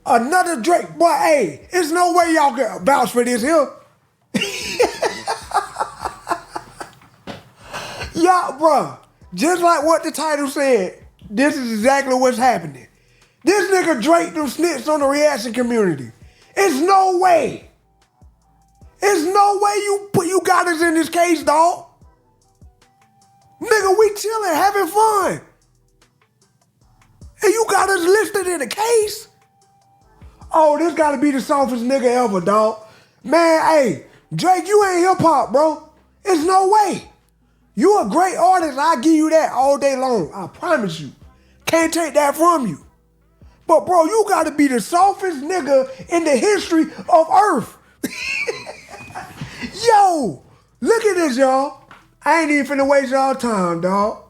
another Drake. Boy, hey, there's no way y'all can vouch for this here. Y'all, bruh, just like what the title said, this is exactly what's happening. This nigga Drake them snitched on the reaction community. It's no way. It's no way you got us in this case, dog. Nigga, we chilling, having fun. And you got us listed in the case? Oh, this gotta be the softest nigga ever, dog. Man, hey, Drake, you ain't hip-hop, bro. It's no way. You a great artist, I'll give you that all day long. I promise you. Can't take that from you. But bro, you gotta be the softest nigga in the history of Earth. Yo, look at this, y'all. I ain't even finna waste y'all time, dog.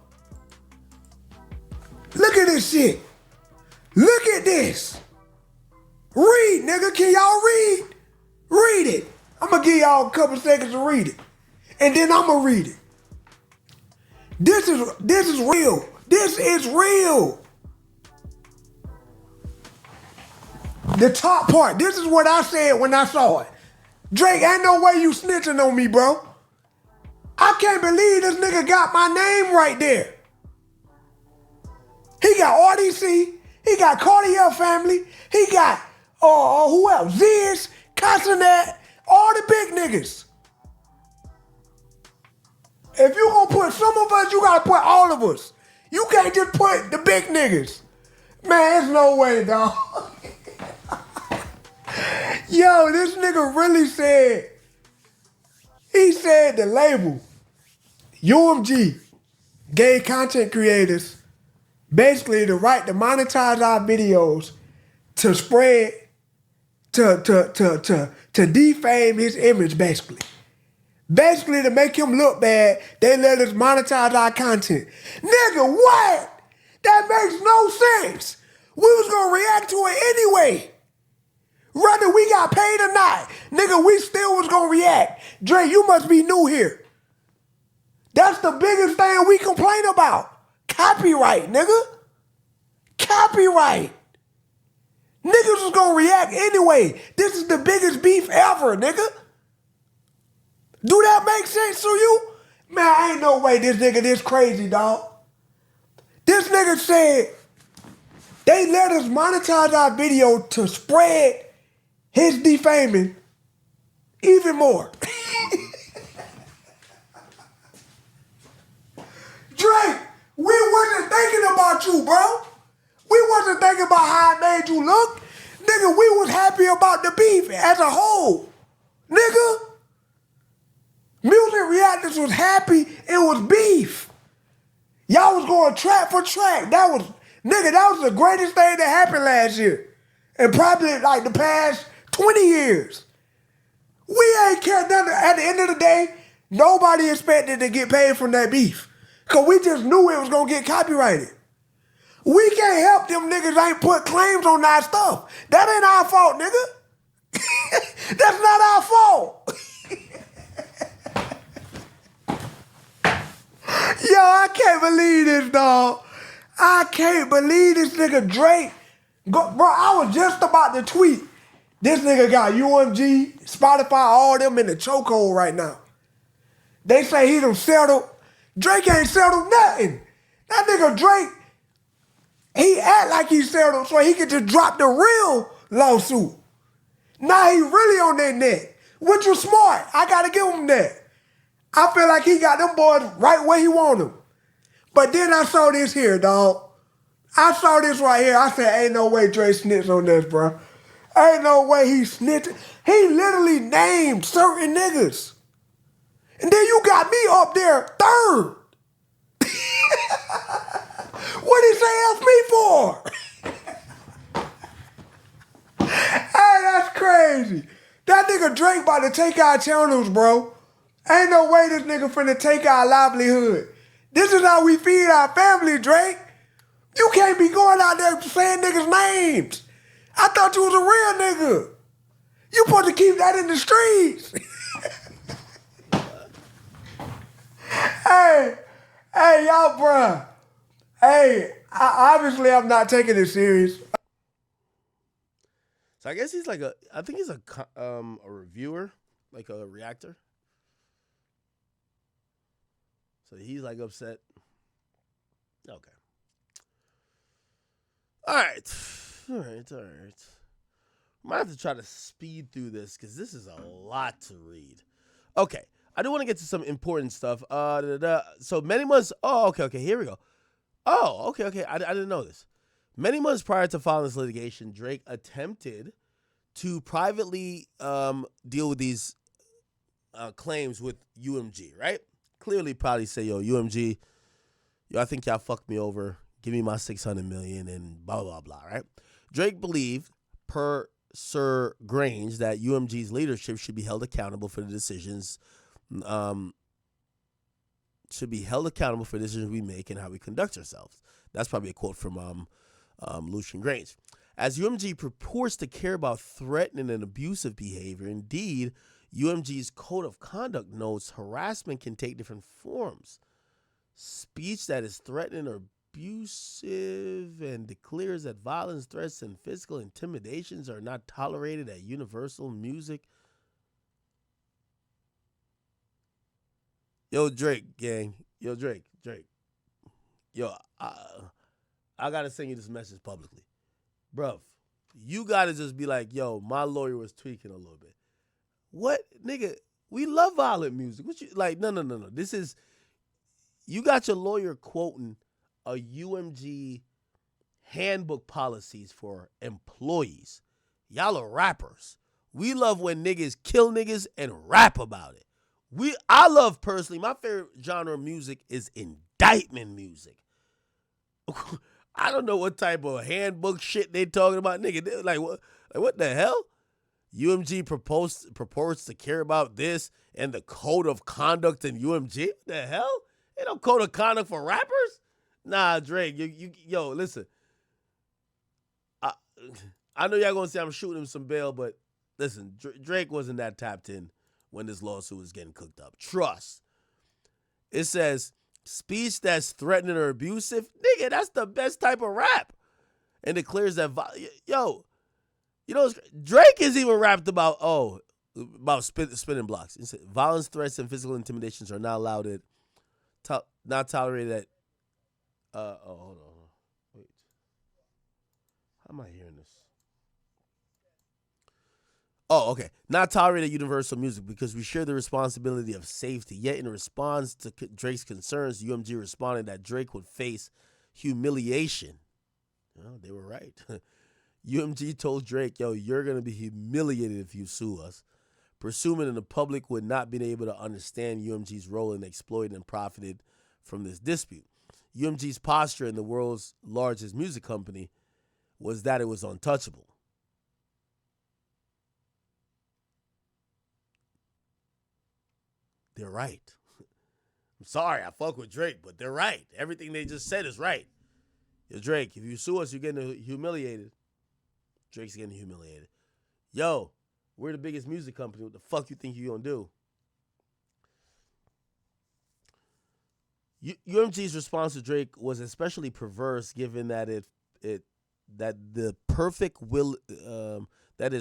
Look at this shit. Look at this. Read, nigga. Can y'all read? Read it. I'm gonna give y'all a couple seconds to read it. And then I'm gonna read it. This is real. This is real. The top part. This is what I said when I saw it. Drake, ain't no way you snitching on me, bro. I can't believe this nigga got my name right there. He got RDC. He got Cartier family. He got, who else? Ziz, Castanet, all the big niggas. If you gonna put some of us, you gotta put all of us. You can't just put the big niggas. Man, there's no way, dog. Yo, this nigga really said, he said the label, UMG, gave content creators basically the right to monetize our videos to spread, to defame his image, basically. Basically, to make him look bad, they let us monetize our content. Nigga, what? That makes no sense. We was gonna react to it anyway. Whether we got paid or not, nigga, we still was gonna react. Dre, you must be new here. That's the biggest thing we complain about. Copyright, nigga. Copyright. Niggas was gonna react anyway. This is the biggest beef ever, nigga. Do that make sense to you? Man, ain't no way this nigga this crazy, dog. This nigga said they let us monetize our video to spread his defaming even more. Drake, we wasn't thinking about you, bro. We wasn't thinking about how it made you look. Nigga, we was happy about the beef as a whole. Nigga. Music reactors was happy it was beef. Y'all was going track for track. That was the greatest thing that happened last year. And probably like the past 20 years. We ain't cared nothing. At the end of the day, nobody expected to get paid from that beef. Cause we just knew it was gonna get copyrighted. We can't help them niggas ain't put claims on that stuff. That ain't our fault, nigga. That's not our fault. Yo, I can't believe this, dog. I can't believe this nigga Drake. Bro, I was just about to tweet. This nigga got UMG, Spotify, all them in the chokehold right now. They say he done settled. Drake ain't settled nothing. That nigga Drake, he act like he settled so he could just drop the real lawsuit. Now he really on their neck, which was smart. I gotta give him that. I feel like he got them boys right where he want them. But then I saw this here, dog. I saw this right here. I said, ain't no way Dre snitched on this, bro. Ain't no way he snitched. He literally named certain niggas. And then you got me up there third. What he say F me for? Hey, that's crazy. That nigga Drake about to take our channels, bro. Ain't no way this nigga finna take our livelihood. This is how we feed our family, Drake. You can't be going out there saying niggas' names. I thought you was a real nigga. You supposed to keep that in the streets. Hey, y'all, bruh. Hey, Obviously, I'm not taking it serious. So I guess he's like I think he's a reviewer, like a reactor. So he's like upset. Okay. All right. I might have to try to speed through this because this is a lot to read. Okay. I do want to get to some important stuff. So many months. Oh, okay. Here we go. Oh, okay. I didn't know this. Many months prior to filing this litigation, Drake attempted to privately deal with these claims with UMG, right? Clearly, probably say, yo, UMG, I think y'all fucked me over. Give me my $600 million and blah, blah, blah, right? Drake believed, per Sir Grange, that UMG's leadership should be held accountable for the decisions we make and how we conduct ourselves. That's probably a quote from Lucian Grange. As UMG purports to care about threatening and abusive behavior, indeed, UMG's code of conduct notes harassment can take different forms. Speech that is threatening or abusive and declares that violence, threats, and physical intimidations are not tolerated at Universal Music. Yo, Drake, gang. Yo, Drake. Yo, I got to send you this message publicly. Bruv, you got to just be like, yo, my lawyer was tweaking a little bit. What? Nigga, we love violent music. What you like? No. This is, you got your lawyer quoting a UMG handbook policies for employees. Y'all are rappers. We love when niggas kill niggas and rap about it. I love personally, my favorite genre of music is indictment music. I don't know what type of handbook shit they talking about, nigga. They're like what the hell? UMG purports to care about this and the code of conduct in UMG. What the hell? Ain't no code of conduct for rappers? Nah, Drake, yo, listen. I know y'all gonna say I'm shooting him some bail, but listen, Drake wasn't that tapped in when this lawsuit was getting cooked up. Trust. It says speech that's threatening or abusive. Nigga, that's the best type of rap. And declares that, Drake is even rapped about, spinning blocks. It said, violence, threats, and physical intimidations are not allowed not tolerated at, hold on. Wait. How am I hearing this? Oh, okay. Not tolerated at Universal Music because we share the responsibility of safety. Yet in response to Drake's concerns, UMG responded that Drake would face humiliation. Well, they were right. UMG told Drake, yo, you're going to be humiliated if you sue us. Presuming that the public would not be able to understand UMG's role in exploiting and profited from this dispute. UMG's posture in the world's largest music company was that it was untouchable. They're right. I'm sorry, I fuck with Drake, but they're right. Everything they just said is right. Yo, Drake, if you sue us, you're getting humiliated. Drake's getting humiliated. Yo, we're the biggest music company. What the fuck you think you're gonna do? UMG's response to Drake was especially perverse, given that that is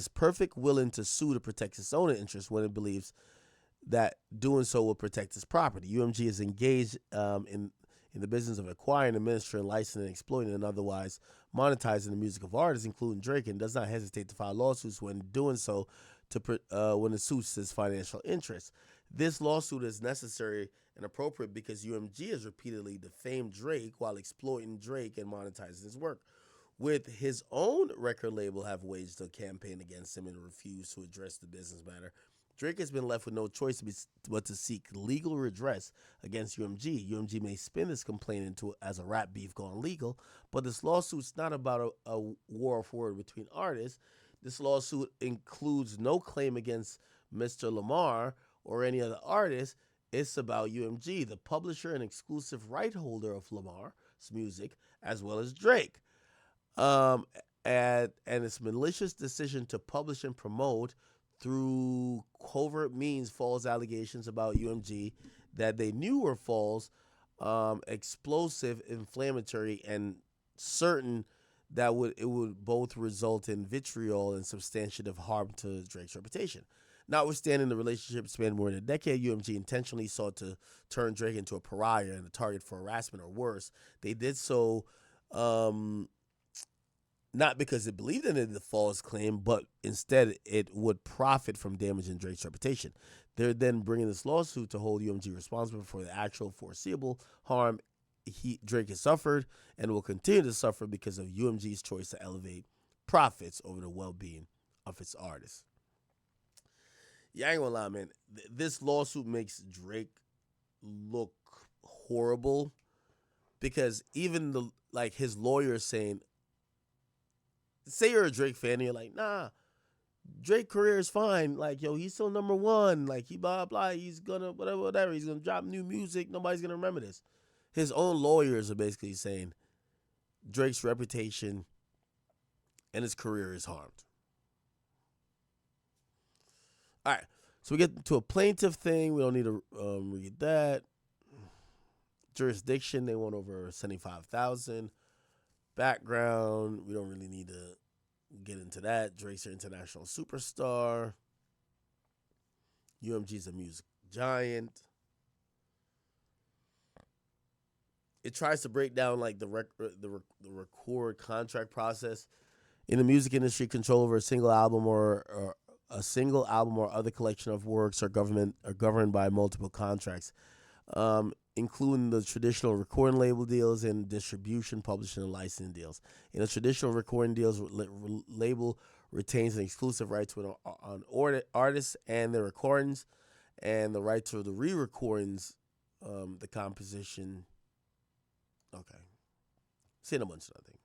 perfect willing to sue to protect its own interests when it believes that doing so will protect its property. UMG is engaged in the business of acquiring, administering, licensing, and exploiting, and otherwise monetizing the music of artists, including Drake, and does not hesitate to file lawsuits when doing so when it suits its financial interests. This lawsuit is necessary and appropriate because UMG has repeatedly defamed Drake while exploiting Drake and monetizing his work. With his own record label have waged a campaign against him and refused to address the business matter, Drake has been left with no choice but to seek legal redress against UMG. UMG may spin this complaint as a rap beef gone legal, but this lawsuit's not about a war of word between artists. This lawsuit includes no claim against Mr. Lamar or any other artist. It's about UMG, the publisher and exclusive right holder of Lamar's music, as well as Drake. And its malicious decision to publish and promote through covert means false allegations about UMG that they knew were false, explosive, inflammatory, and certain that it would both result in vitriol and substantive harm to Drake's reputation. Notwithstanding the relationship spanned more than a decade, UMG intentionally sought to turn Drake into a pariah and a target for harassment or worse. They did so not because it believed in the false claim, but instead it would profit from damaging Drake's reputation. They're then bringing this lawsuit to hold UMG responsible for the actual foreseeable harm Drake has suffered and will continue to suffer because of UMG's choice to elevate profits over the well-being of its artists. Yeah, I ain't gonna lie, man. This lawsuit makes Drake look horrible because even his lawyer is saying, say you're a Drake fan and you're like, nah, Drake career is fine. Like, yo, he's still number one. Like, he blah, blah, he's gonna, whatever. He's gonna drop new music. Nobody's gonna remember this. His own lawyers are basically saying Drake's reputation and his career is harmed. All right, so we get to a plaintiff thing. We don't need to read that. Jurisdiction, they want over $75,000. Background, we don't really need to get into that. Drake's an international superstar. UMG's a music giant. It tries to break down like the record contract process in the music industry. Control over a single album or other collection of works are governed by multiple contracts, including the traditional recording label deals and distribution, publishing, and licensing deals. In a traditional recording deals, label retains an exclusive right to an artist and their recordings, and the right to the re-recordings, the composition. Okay, seen a bunch of nothing.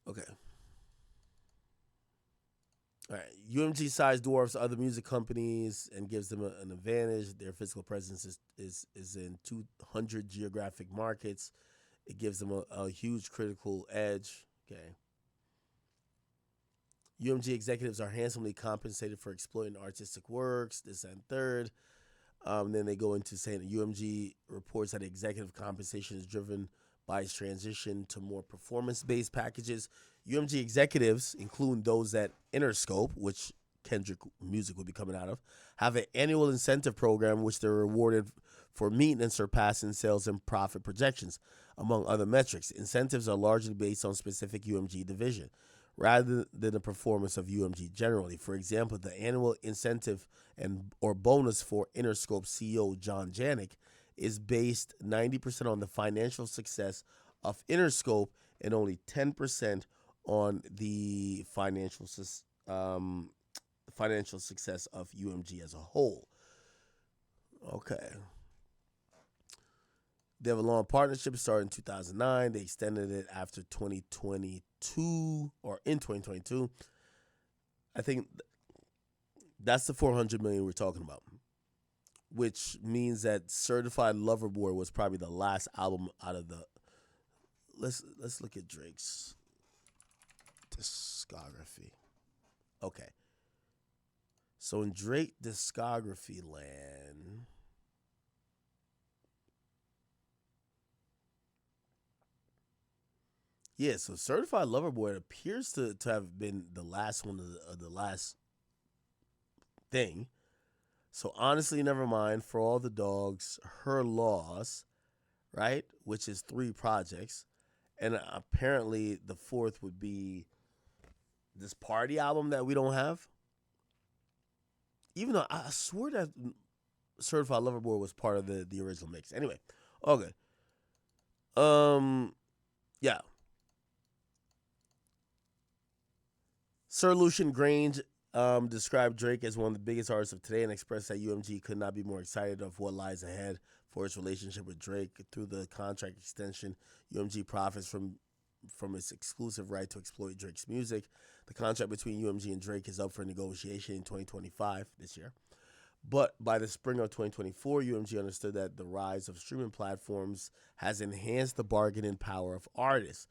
Okay. All right. UMG size dwarfs other music companies and gives them an advantage. Their physical presence is in 200 geographic markets. It gives them a huge critical edge. Okay. UMG executives are handsomely compensated for exploiting artistic works, this and third. Then they go into saying that UMG reports that executive compensation is driven by its transition to more performance-based packages. UMG executives, including those at Interscope, which Kendrick Music will be coming out of, have an annual incentive program which they're rewarded for meeting and surpassing sales and profit projections, among other metrics. Incentives are largely based on specific UMG division, rather than the performance of UMG generally. For example, the annual incentive or bonus for Interscope CEO John Janik is based 90% on the financial success of Interscope and only 10% on the financial success of UMG as a whole. Okay. They have a long partnership started in 2009. They extended it after 2022 or in 2022. I think that's the $400 million we're talking about, which means that Certified Lover Boy was probably the last album out of the. Let's look at Drake's discography. Okay. So in Drake discography land, yeah, so Certified Lover Boy appears to have been the last one of the last thing. So honestly, never mind. For All the Dogs, Her Loss, right? Which is 3 projects. And apparently the 4th would be this Party album that we don't have. Even though I swear that Certified Lover Boy was part of the original mix. Anyway, okay. Yeah. Sir Lucian Grange described Drake as one of the biggest artists of today and expressed that UMG could not be more excited of what lies ahead for its relationship with Drake. Through the contract extension, UMG profits from its exclusive right to exploit Drake's music. The contract between UMG and Drake is up for negotiation in 2025, this year. But by the spring of 2024, UMG understood that the rise of streaming platforms has enhanced the bargaining power of artists.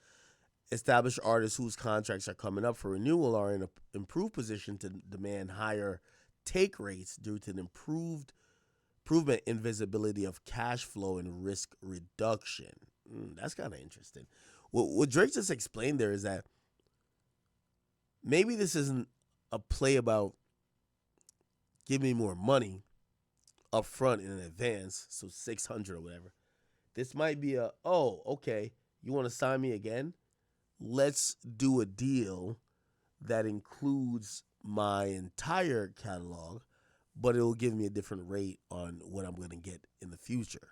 Established artists whose contracts are coming up for renewal are in an improved position to demand higher take rates due to the improved improvement in visibility of cash flow and risk reduction. That's kind of interesting. What Drake just explained there is that maybe this isn't a play about give me more money up front in advance, so 600 or whatever. This might be okay, you want to sign me again? Let's do a deal that includes my entire catalog, but it will give me a different rate on what I'm going to get in the future.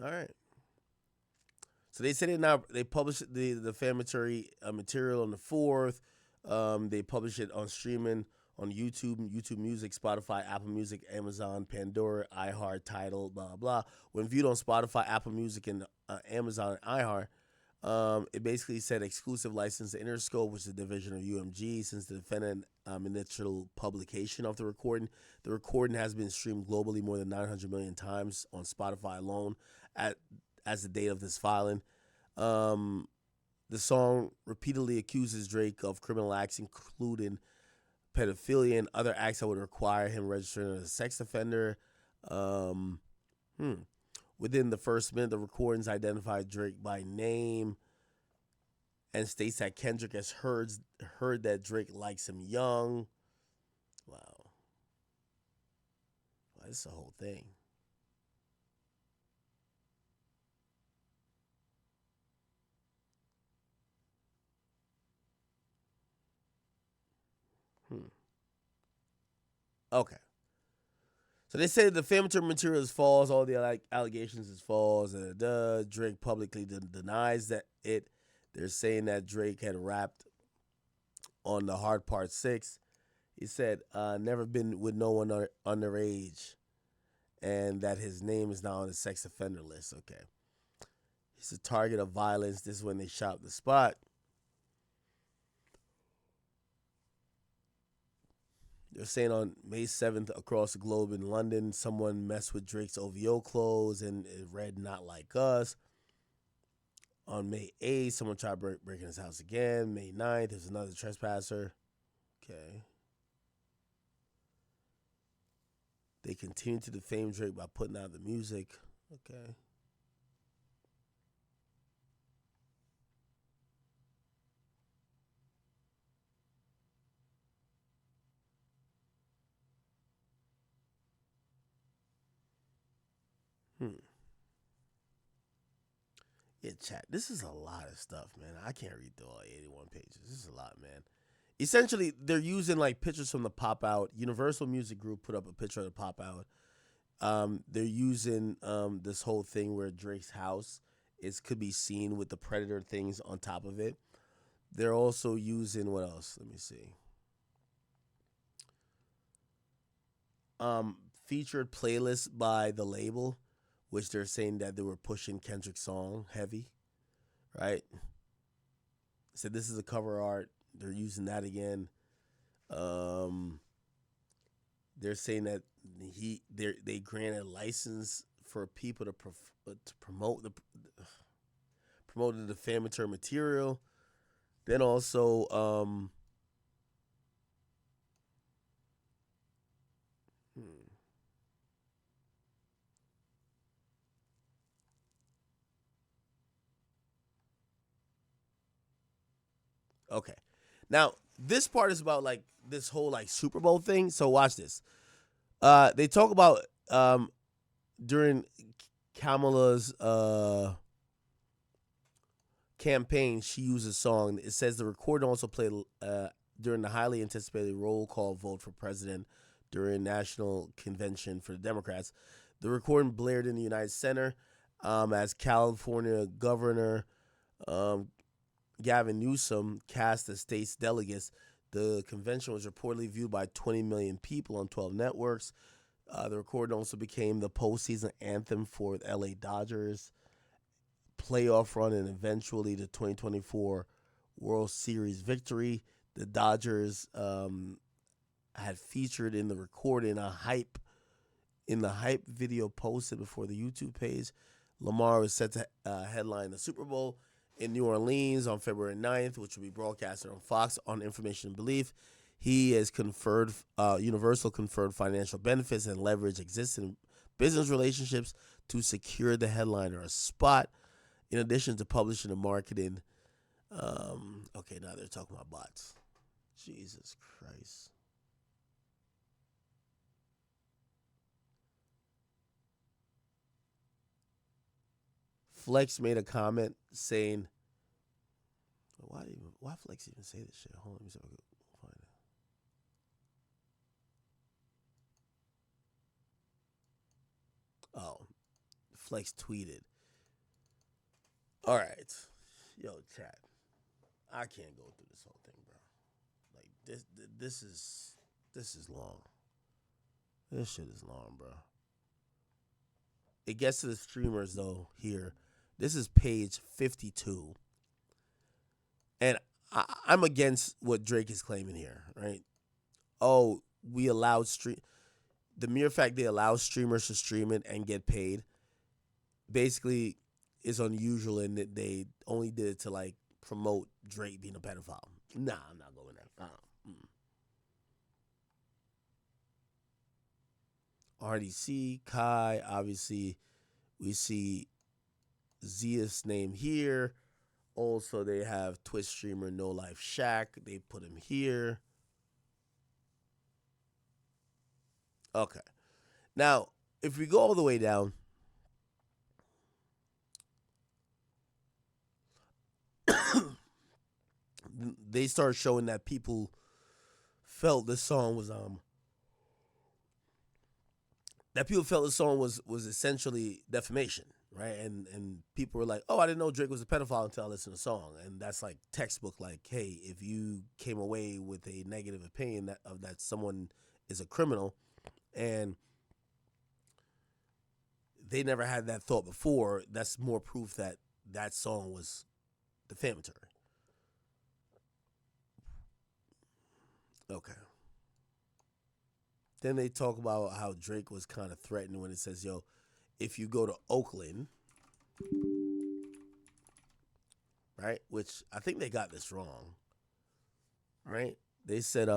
All right. So they said they published the defamatory material on the 4th. They published it on streaming on YouTube Music, Spotify, Apple Music, Amazon, Pandora, iHeart, Tidal, blah, blah. When viewed on Spotify, Apple Music, and Amazon and iHeart, it basically said exclusive license to Interscope, which is a division of UMG, since the defendant initial publication of the recording. The recording has been streamed globally more than 900 million times on Spotify alone as the date of this filing. The song repeatedly accuses Drake of criminal acts, including pedophilia and other acts that would require him registering as a sex offender. Within the first minute, the recordings identified Drake by name and states that Kendrick has heard that Drake likes him young. Wow. This is the whole thing. Okay. So they say the defamatory material is false. All the allegations is false. Drake publicly denies that it. They're saying that Drake had rapped on the Hard Part 6. He said, never been with no one underage, and that his name is now on the sex offender list. Okay. He's a target of violence. This is when they shot the spot. They're saying on May 7th across the globe in London, someone messed with Drake's OVO clothes and it read "Not Like Us." On May 8th, someone tried breaking his house again. May 9th, there's another trespasser. Okay. They continue to defame Drake by putting out the music. Okay. Yeah, chat. This is a lot of stuff, man. I can't read through all 81 pages. This is a lot, man. Essentially, they're using like pictures from the Pop Out. Universal Music Group put up a picture of the Pop Out. They're using this whole thing where Drake's house could be seen with the Predator things on top of it. They're also using what else? Let me see. Featured playlists by the label, which they're saying that they were pushing Kendrick's song heavy, right? So this is a cover art. They're using that again. They're saying that they granted license for people to promote the defamatory material. Then also okay. Now, this part is about like this whole like Super Bowl thing. So watch this. They talk about during Kamala's campaign, she used a song. It says the recording also played during the highly anticipated roll call vote for president during national convention for the Democrats. The recording blared in the United Center as California Governor Gavin Newsom cast the state's delegates. The convention was reportedly viewed by 20 million people on 12 networks. The recording also became the postseason anthem for the LA Dodgers playoff run and eventually the 2024 World Series victory. The Dodgers had featured in the recording the hype video posted before the YouTube page. Lamar was set to headline the Super Bowl in New Orleans on February 9th, which will be broadcasted on Fox on Information and Belief. He has conferred, Universal conferred financial benefits and leverage existing business relationships to secure the headliner a spot, in addition to publishing and marketing. Okay, now they're talking about bots. Jesus Christ. Flex made a comment saying, why Flex even say this shit? Hold on, let me see if I can find it. Oh, Flex tweeted. All right. Yo, chat. I can't go through this whole thing, bro. Like this is long. This shit is long, bro. It gets to the streamers though here. This is page 52. And I'm against what Drake is claiming here, right? Oh, we allowed the mere fact they allow streamers to stream it and get paid basically is unusual in that they only did it to like promote Drake being a pedophile. Nah, I'm not going there. RDC, Kai, obviously we see Zia's name here. Also, they have Twitch streamer No Life Shaq. They put him here. Okay. Now, if we go all the way down, they start showing that people felt this song was essentially defamation, right? And people were like, "Oh, I didn't know Drake was a pedophile until I listened to the song." And that's like textbook, like, hey, if you came away with a negative opinion that someone is a criminal, and they never had that thought before, that's more proof that that song was defamatory. Okay. Then they talk about how Drake was kind of threatened when it says, yo, if you go to Oakland, right? Which I think they got this wrong, right? They said,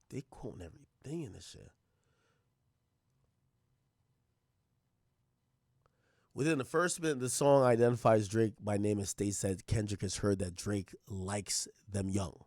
they quoting everything in this shit. Within the first minute, the song identifies Drake by name and states that Kendrick has heard that Drake likes them young.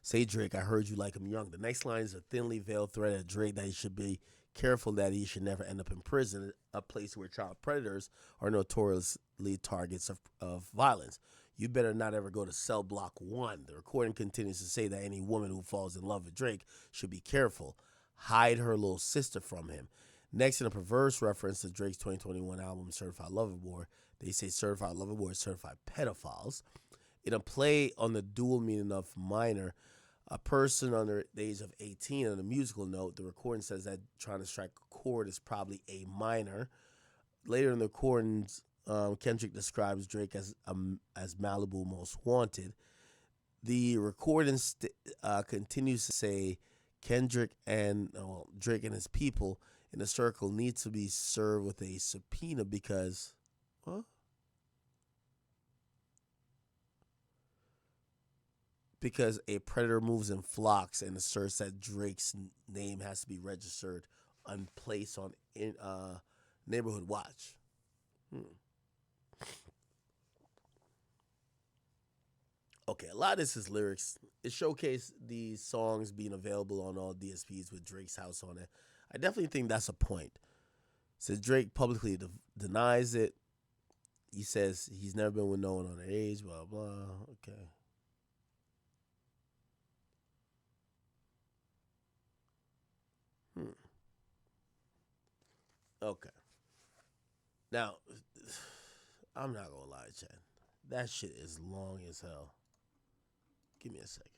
Say, Drake, I heard you like him young. The next line is a thinly veiled threat at Drake that he should be careful that he should never end up in prison, a place where child predators are notoriously targets of violence. You better not ever go to cell block 1. The recording continues to say that any woman who falls in love with Drake should be careful. Hide her little sister from him. Next, in a perverse reference to Drake's 2021 album, Certified Lover Boy, they say Certified Lover Boy is certified pedophiles. In a play on the dual meaning of minor, a person under the age of 18, on a musical note, the recording says that trying to strike a chord is probably a minor. Later in the recordings, Kendrick describes Drake as Malibu Most Wanted. The recording continues to say Kendrick and Drake and his people in the circle need to be served with a subpoena because, because a predator moves in flocks and asserts that Drake's name has to be registered and placed on neighborhood watch. Okay, a lot of this is lyrics. It showcased these songs being available on all DSPs with Drake's house on it. I definitely think that's a point. So Drake publicly denies it. He says he's never been with no one on their age, blah, blah. Okay. Okay. Now, I'm not going to lie, Chad. That shit is long as hell. Give me a second.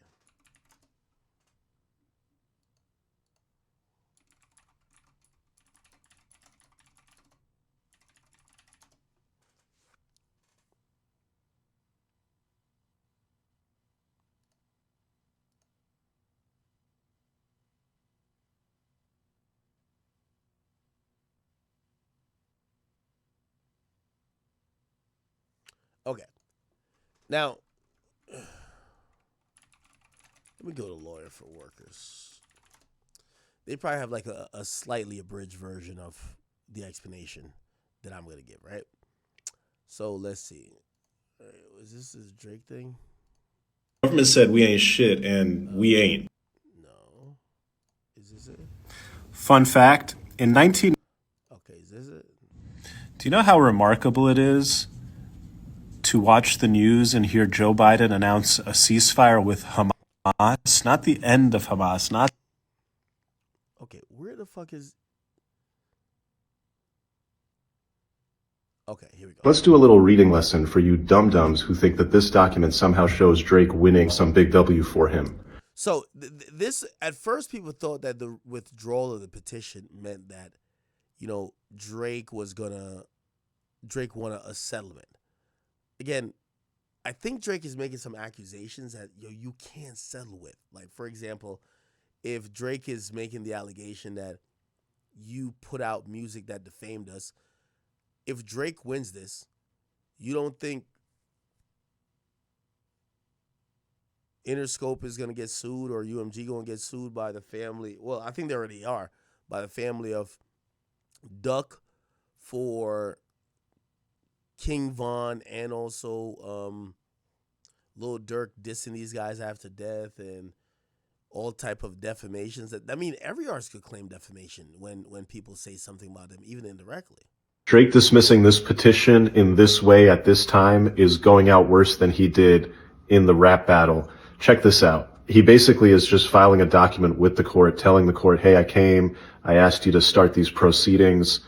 Okay. Now, let me go to Lawyer for Workers. They probably have like a slightly abridged version of the explanation that I'm going to give, right? So let's see. Is this Drake thing? Government said we ain't shit, and we ain't. No. Is this it? Fun fact, in 19... Okay, is this it? Do you know how remarkable it is to watch the news and hear Joe Biden announce a ceasefire with Hamas? Not the end of Hamas, not... Okay, where the fuck is... Okay, here we go. Let's do a little reading lesson for you dum-dums who think that this document somehow shows Drake winning some big W for him. So this, at first people thought that the withdrawal of the petition meant that, you know, Drake wanted a settlement. Again, I think Drake is making some accusations that you can't settle with. Like, for example, if Drake is making the allegation that you put out music that defamed us, if Drake wins this, you don't think Interscope is going to get sued or UMG going to get sued by the family? Well, I think they already are, by the family of Duck for King Von and also Lil Durk dissing these guys after death and all type of defamations. I mean, every artist could claim defamation when people say something about them, even indirectly. Drake dismissing this petition in this way at this time is going out worse than he did in the rap battle. Check this out. He basically is just filing a document with the court, telling the court, hey, I asked you to start these proceedings.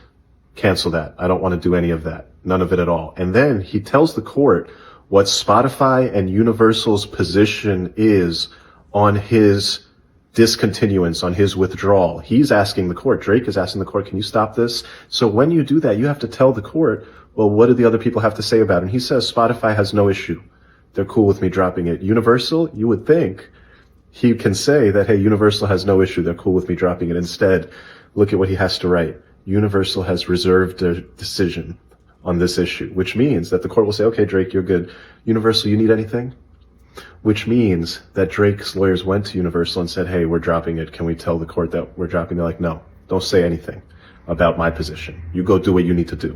Cancel that. I don't want to do any of that. None of it at all. And then he tells the court what Spotify and Universal's position is on his discontinuance, on his withdrawal. He's asking the court, Drake is asking the court, can you stop this? So when you do that, you have to tell the court, well, what do the other people have to say about it? And he says Spotify has no issue. They're cool with me dropping it. Universal, you would think he can say that, hey, Universal has no issue. They're cool with me dropping it. Instead, look at what he has to write. Universal has reserved their decision on this issue, which means that the court will say, okay, Drake, you're good. Universal, you need anything? Which means that Drake's lawyers went to Universal and said, hey, we're dropping it. Can we tell the court that we're dropping it? They're like, no, don't say anything about my position. You go do what you need to do.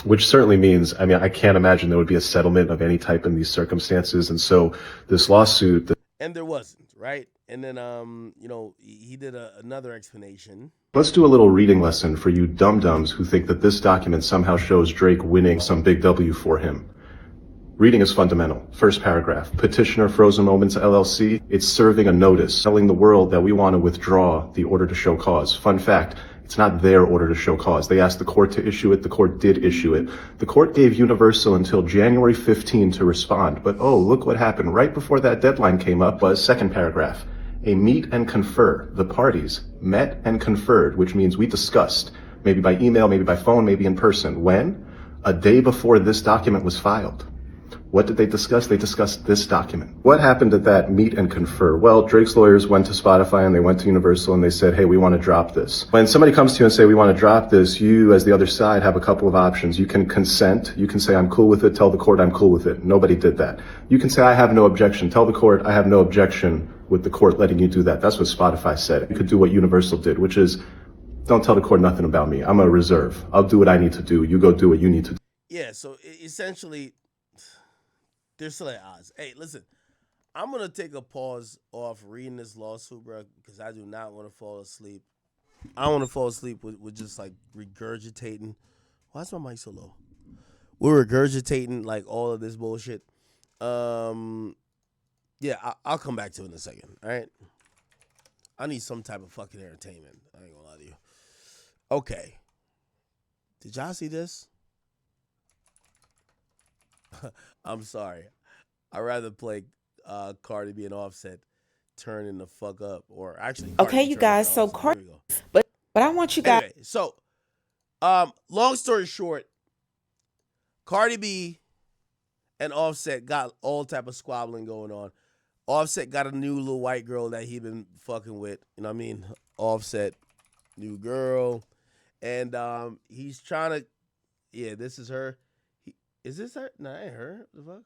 Which certainly means, I mean, I can't imagine there would be a settlement of any type in these circumstances. And so this lawsuit... And there wasn't, right? And then, he did another explanation. Let's do a little reading lesson for you dum-dums who think that this document somehow shows Drake winning some big W for him. Reading is fundamental. First paragraph. Petitioner Frozen Moments LLC. It's serving a notice telling the world that we want to withdraw the order to show cause. Fun fact, it's not their order to show cause. They asked the court to issue it. The court did issue it. The court gave Universal until January 15 to respond. But oh, look what happened. Right before that deadline came up was second paragraph. A meet and confer. The parties met and conferred, which means we discussed, maybe by email, maybe by phone, maybe in person. When? A day before this document was filed. What did they discuss? They discussed this document. What happened at that meet and confer? Well, Drake's lawyers went to Spotify and they went to Universal and they said, hey, we want to drop this. When somebody comes to you and say, we want to drop this, you as the other side have a couple of options. You can consent. You can say, I'm cool with it. Tell the court I'm cool with it. Nobody did that. You can say, I have no objection. Tell the court I have no objection with the court letting you do that. That's what Spotify said. You could do what Universal did, which is don't tell the court nothing about me. I'm a reserve. I'll do what I need to do. You go do what you need to do. Yeah, so essentially, they're still at odds. Hey, listen, I'm going to take a pause off reading this lawsuit, bro, because I do not want to fall asleep. I don't want to fall asleep with just, like, regurgitating. Why is my mic so low? We're regurgitating, like, all of this bullshit. Yeah, I'll come back to it in a second, all right? I need some type of fucking entertainment. I ain't gonna lie to you. Okay. Did y'all see this? I'm sorry. I'd rather play Cardi B and Offset turning the fuck up. Or actually, Okay, you guys, so Cardi, but I want you guys. Anyway, so, long story short, Cardi B and Offset got all type of squabbling going on. Offset got a new little white girl that he been fucking with. You know what I mean? Offset, new girl. And he's trying to, yeah, this is her. Is this her? Nah, I ain't her. The fuck?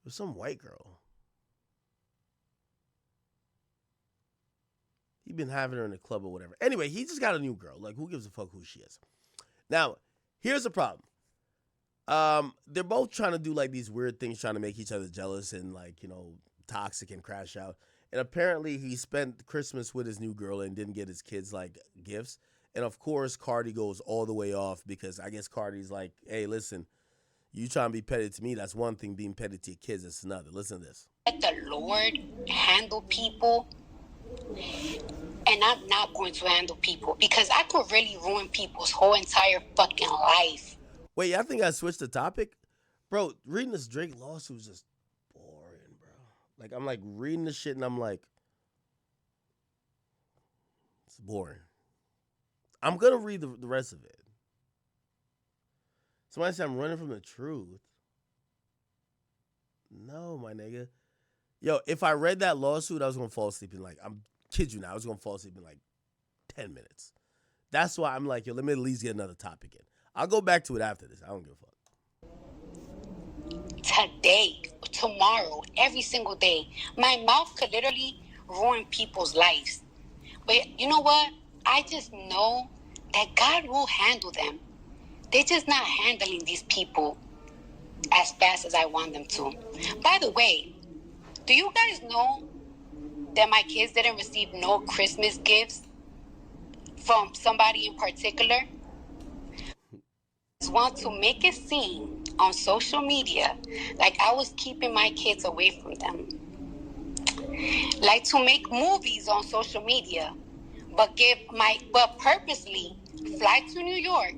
It was some white girl. He been having her in the club or whatever. Anyway, he just got a new girl. Like, who gives a fuck who she is? Now, here's the problem. They're both trying to do like these weird things, trying to make each other jealous and like, you know, toxic and crash out. And apparently he spent Christmas with his new girl and didn't get his kids like gifts. And of course, Cardi goes all the way off because I guess Cardi's like, hey, listen, you trying to be petty to me, that's one thing. Being petty to your kids, that's another. Listen to this. Let the Lord handle people, and I'm not going to handle people because I could really ruin people's whole entire fucking life. Wait, I think I switched the topic? Bro, reading this Drake lawsuit is just boring, bro. Like, I'm like reading the shit and I'm like, it's boring. I'm going to read the rest of it. Somebody said I'm running from the truth. No, my nigga. Yo, if I read that lawsuit, I was going to fall asleep in like, I'm kid you now, I was going to fall asleep in like 10 minutes. That's why I'm like, yo, let me at least get another topic in. I'll go back to it after this. I don't give a fuck. Today, tomorrow, every single day, my mouth could literally ruin people's lives. But you know what? I just know that God will handle them. They're just not handling these people as fast as I want them to. By the way, do you guys know that my kids didn't receive no Christmas gifts from somebody in particular? Want to make it seem on social media like I was keeping my kids away from them, like to make movies on social media, but purposely fly to New York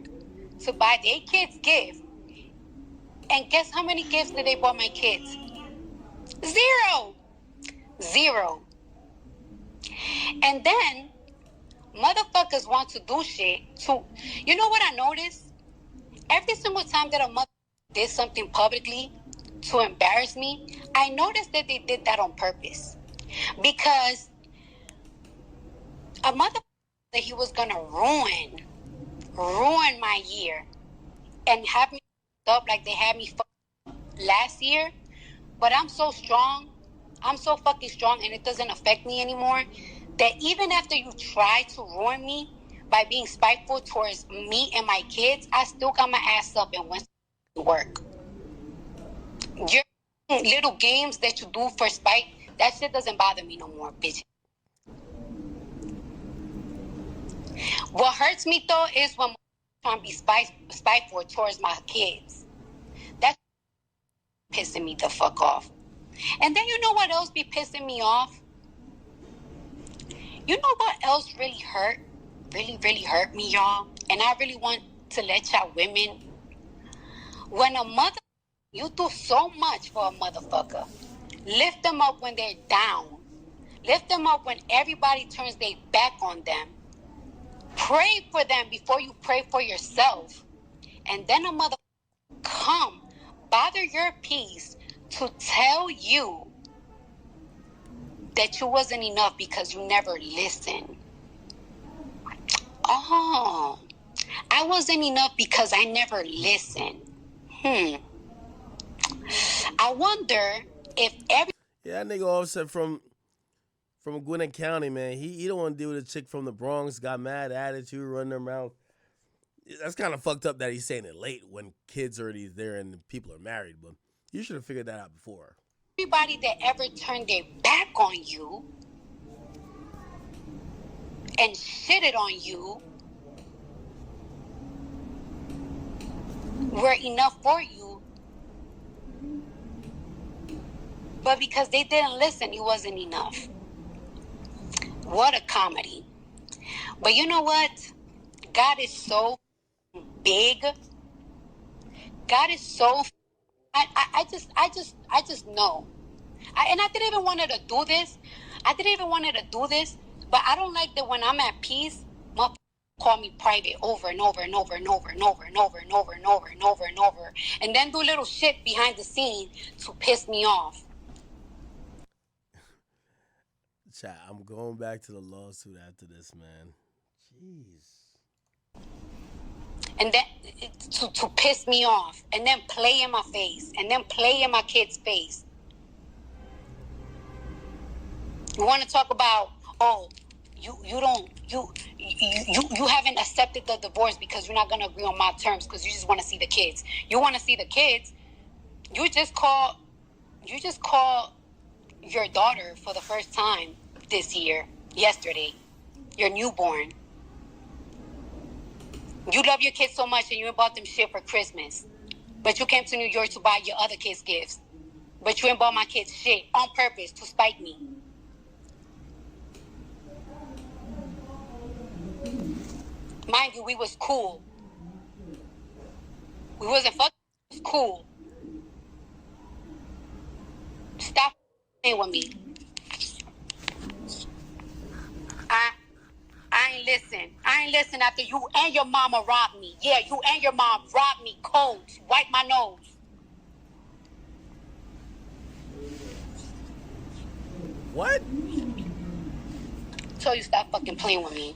to buy their kids gifts. And guess how many gifts did they buy my kids? Zero. And then motherfuckers want to do shit to, you know what I noticed? Every single time that a mother did something publicly to embarrass me, I noticed that they did that on purpose. Because a mother that he was gonna ruin my year and have me up like they had me last year. But I'm so strong. I'm so fucking strong and it doesn't affect me anymore. That even after you try to ruin me, by being spiteful towards me and my kids, I still got my ass up and went to work. Your little games that you do for spite, that shit doesn't bother me no more, bitch. What hurts me though is when I'm trying to be spiteful towards my kids. That's pissing me the fuck off. And then you know what else be pissing me off? You know what else really hurt? Really hurt me, y'all. And I really want to let y'all women, when a mother, you do so much for a motherfucker. Lift them up when they're down. Lift them up when everybody turns their back on them. Pray for them before you pray for yourself. And then a mother come, bother your peace to tell you that you wasn't enough because you never listened. Oh, I wasn't enough because I never listened. I wonder if every... Yeah, that nigga Offset from Gwinnett County, man. He don't want to deal with a chick from the Bronx, got mad attitude, running her mouth. That's kind of fucked up that he's saying it late when kids are already there and people are married, but you should have figured that out before. Everybody that ever turned their back on you and shitted on you were enough for you, but because they didn't listen, you wasn't enough. What a comedy. But you know what? God is so big. God is so... I just know. And I didn't even want to do this. But I don't like that when I'm at peace, motherfuckers call me private over and over and over and over and over and over and over and over and over and over. And then do little shit behind the scene to piss me off. Chat, I'm going back to the lawsuit after this, man. Jeez. and then to piss me off, and then play in my face, and then play in my kid's face. You want to talk about, oh, you haven't accepted the divorce because you're not going to agree on my terms because you just want to see the kids. You want to see the kids. You just call your daughter for the first time yesterday, your newborn. You love your kids so much and you bought them shit for Christmas. But you came to New York to buy your other kids gifts. But you ain't bought my kids shit on purpose to spite me. Mind you, we was cool. We wasn't fucking, it was cool. Stop playing with me. I ain't listen. I ain't listen after you and your mama robbed me. Yeah, you and your mom robbed me cold. Wipe my nose. What? So you stop fucking playing with me.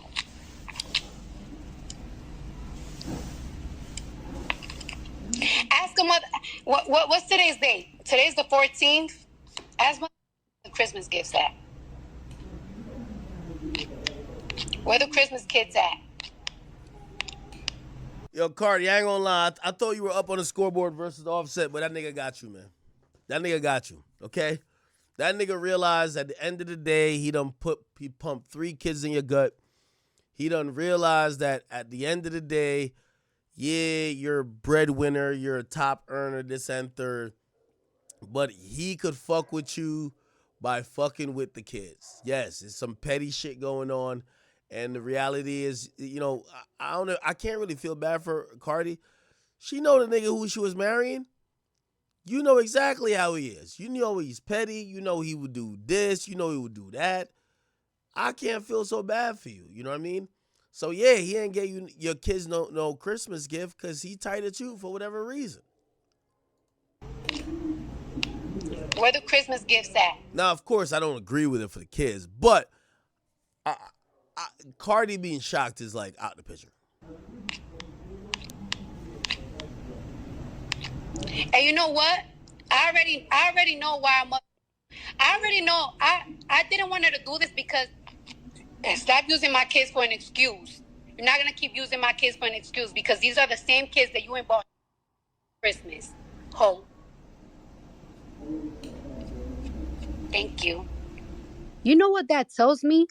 Ask a mother. What's today's date? Today's the 14th. Ask my the Christmas gifts at. Where the Christmas kids at? Yo, Cardi, I ain't gonna lie. I thought you were up on the scoreboard versus Offset, but that nigga got you, man. That nigga got you, okay? That nigga realized at the end of the day, he pumped 3 kids in your gut. He done realized that at the end of the day, yeah, you're a breadwinner, you're a top earner, this and third, but he could fuck with you by fucking with the kids. Yes, there's some petty shit going on. And the reality is, you know, I don't know. I can't really feel bad for Cardi. She know the nigga who she was marrying. You know exactly how he is. You know he's petty. You know he would do this. You know he would do that. I can't feel so bad for you. You know what I mean? So, yeah, he ain't get you your kids no Christmas gift because he tight at you for whatever reason. Where the Christmas gifts at? Now, of course, I don't agree with it for the kids, but Cardi being shocked is like out the picture. And you know what? I already know why I already know. I didn't want her to do this because stop using my kids for an excuse. You're not gonna keep using my kids for an excuse because these are the same kids that you ain't bought Christmas. Ho. Thank you. You know what that tells me?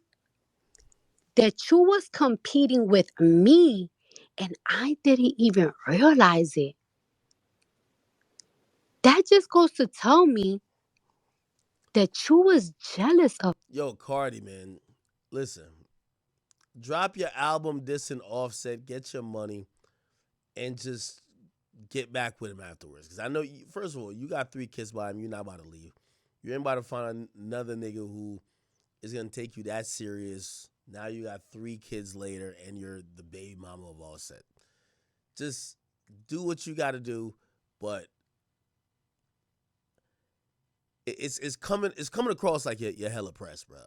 That you was competing with me and I didn't even realize it. That just goes to tell me that you was jealous of. Yo, Cardi, man, listen. Drop your album dissing Offset, get your money, and just get back with him afterwards. Because I know, first of all, you got 3 kids by him. You're not about to leave. You ain't about to find another nigga who is going to take you that serious. Now you got 3 kids later, and you're the baby mama of Offset. Just do what you got to do, but it's coming across like you're hella pressed, bro.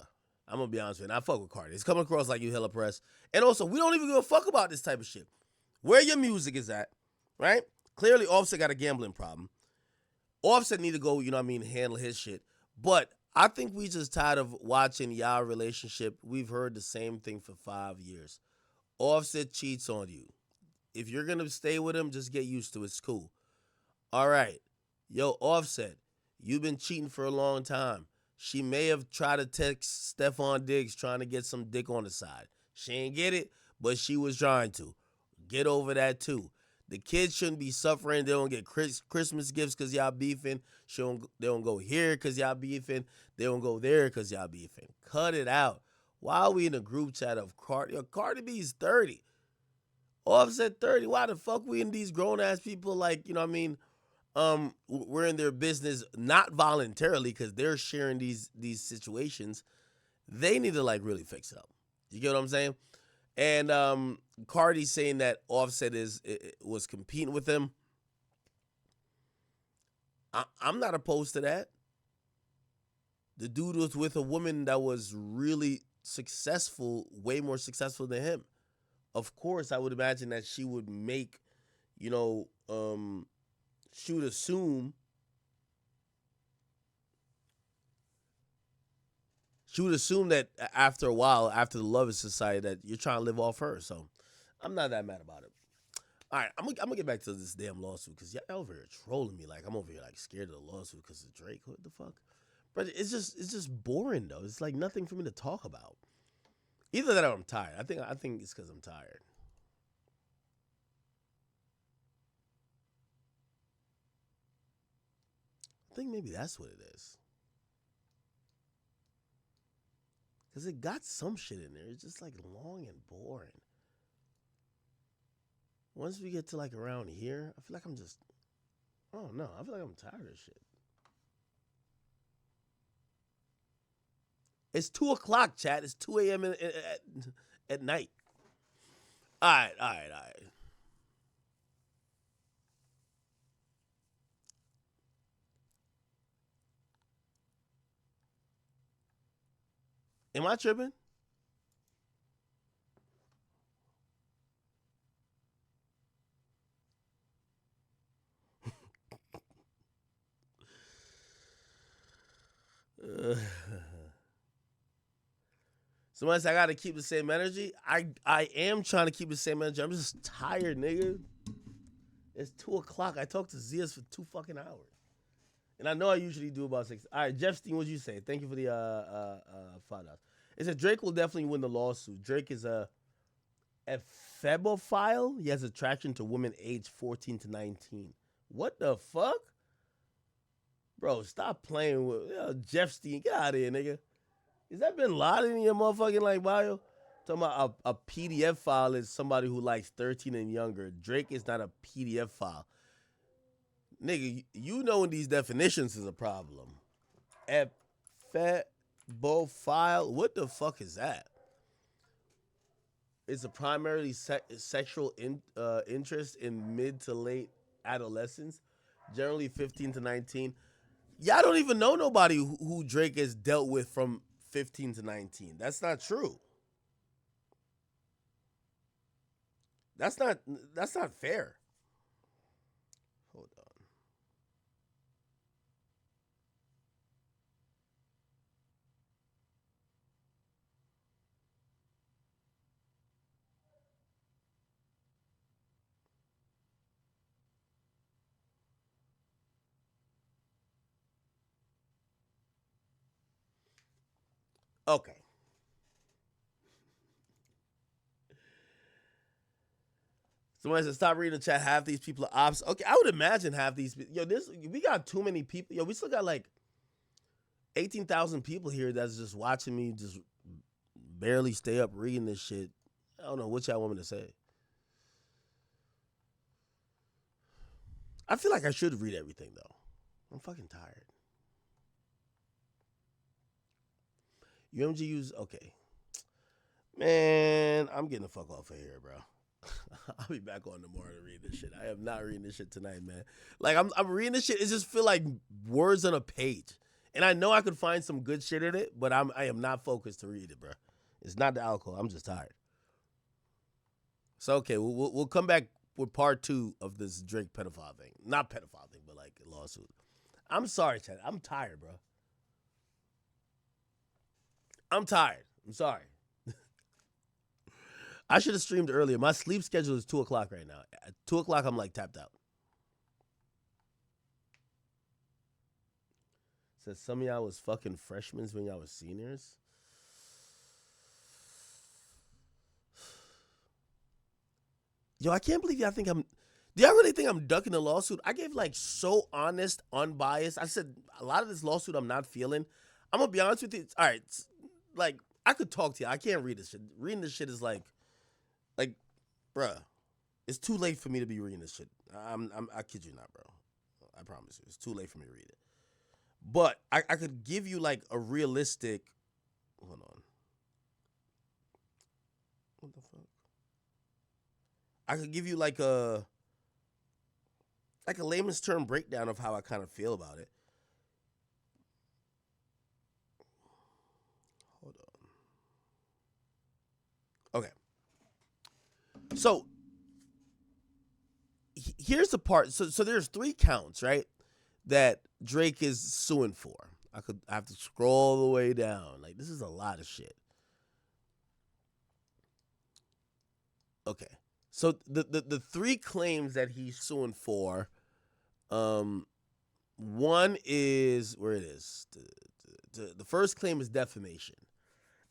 I'm gonna be honest with you. I fuck with Cardi. It's coming across like you hella pressed, and also we don't even give a fuck about this type of shit. Where your music is at, right? Clearly, Offset got a gambling problem. Offset need to go, you know what I mean, handle his shit. But I think we just tired of watching y'all relationship. We've heard the same thing for 5 years. Offset cheats on you. If you're gonna stay with him, just get used to it. It's cool. All right. Yo, Offset, you've been cheating for a long time. She may have tried to text Stephon Diggs trying to get some dick on the side. She ain't get it, but she was trying to. Get over that too. The kids shouldn't be suffering. They don't get Christmas gifts because y'all beefing. They don't go here because y'all beefing. They don't go there because y'all beefing. Cut it out. Why are we in a group chat of Cardi? Yo, Cardi B's 30. Offset 30. Why the fuck we in these grown-ass people like, you know what I mean? We're in their business not voluntarily because they're sharing these situations. They need to like really fix it up. You get what I'm saying? And Cardi saying that Offset was competing with him. I'm not opposed to that. The dude was with a woman that was really successful, way more successful than him. of course, I would imagine that she would make, you know, she would assume. She would assume that after a while, after the love is society, that you're trying to live off her. So I'm not that mad about it. All right, I'm gonna get back to this damn lawsuit because y'all over here trolling me. Like I'm over here like scared of the lawsuit because of Drake. What the fuck? But it's just boring though. It's like nothing for me to talk about. Either that or I'm tired. I think it's because I'm tired. I think maybe that's what it is. Because it got some shit in there. It's just like long and boring. Once we get to like around here, I feel like I'm just, oh no, I feel like I'm tired of shit. It's 2 o'clock, chat. It's 2 a.m. At night. All right. Am I tripping? Somebody said I gotta keep the same energy. I am trying to keep the same energy. I'm just tired, nigga. It's 2 o'clock. I talked to Zias for 2 fucking hours. And I know I usually do about 6. All right, Jeff Steen, what'd you say? Thank you for the $5. It said Drake will definitely win the lawsuit. Drake is a phebophile. He has attraction to women aged 14 to 19. What the fuck? Bro, stop playing with Jeff Steen. Get out of here, nigga. Is that Bin Laden in your motherfucking like bio? Talking about a PDF file is somebody who likes 13 and younger. Drake is not a PDF file. Nigga, you knowing these definitions is a problem. Phebophile? What the fuck is that? It's a primarily sexual interest in mid to late adolescence, generally 15 to 19. Y'all don't even know nobody who Drake has dealt with from 15 to 19. That's not true. That's not fair. Hold on. Okay. Somebody said, stop reading the chat. Half these people are ops. Okay, I would imagine half these. We got too many people. Yo, we still got like 18,000 people here that's just watching me just barely stay up reading this shit. I don't know what y'all want me to say. I feel like I should read everything, though. I'm fucking tired. UMG use, okay. Man, I'm getting the fuck off of here, bro. I'll be back on tomorrow to read this shit. I am not reading this shit tonight, man. Like, I'm reading this shit. It just feel like words on a page. And I know I could find some good shit in it, but I am not focused to read it, bro. It's not the alcohol. I'm just tired. So, okay, we'll come back with part 2 of this Drake pedophile thing. Not pedophile thing, but like a lawsuit. I'm sorry, Chad. I'm tired, bro. I'm tired. I'm sorry. I should have streamed earlier. My sleep schedule is 2 o'clock right now. At 2 o'clock, I'm like tapped out. Says some of y'all was fucking freshmen when y'all was seniors. Yo, I can't believe y'all think I'm... Do y'all really think I'm ducking the lawsuit? I gave like so honest, unbiased. I said a lot of this lawsuit I'm not feeling. I'm going to be honest with you. All right. Like, I could talk to you. I can't read this shit. Reading this shit is like, bruh, it's too late for me to be reading this shit. I kid you not, bro. I promise you. It's too late for me to read it. But I could give you like a realistic, hold on. What the fuck? I could give you like a layman's term breakdown of how I kind of feel about it. Hold on. Okay. So here's the part. So there's 3 counts, right? That Drake is suing for. I have to scroll the way down. Like, this is a lot of shit. Okay. So the 3 claims that he's suing for, one is where it is. The first claim is defamation.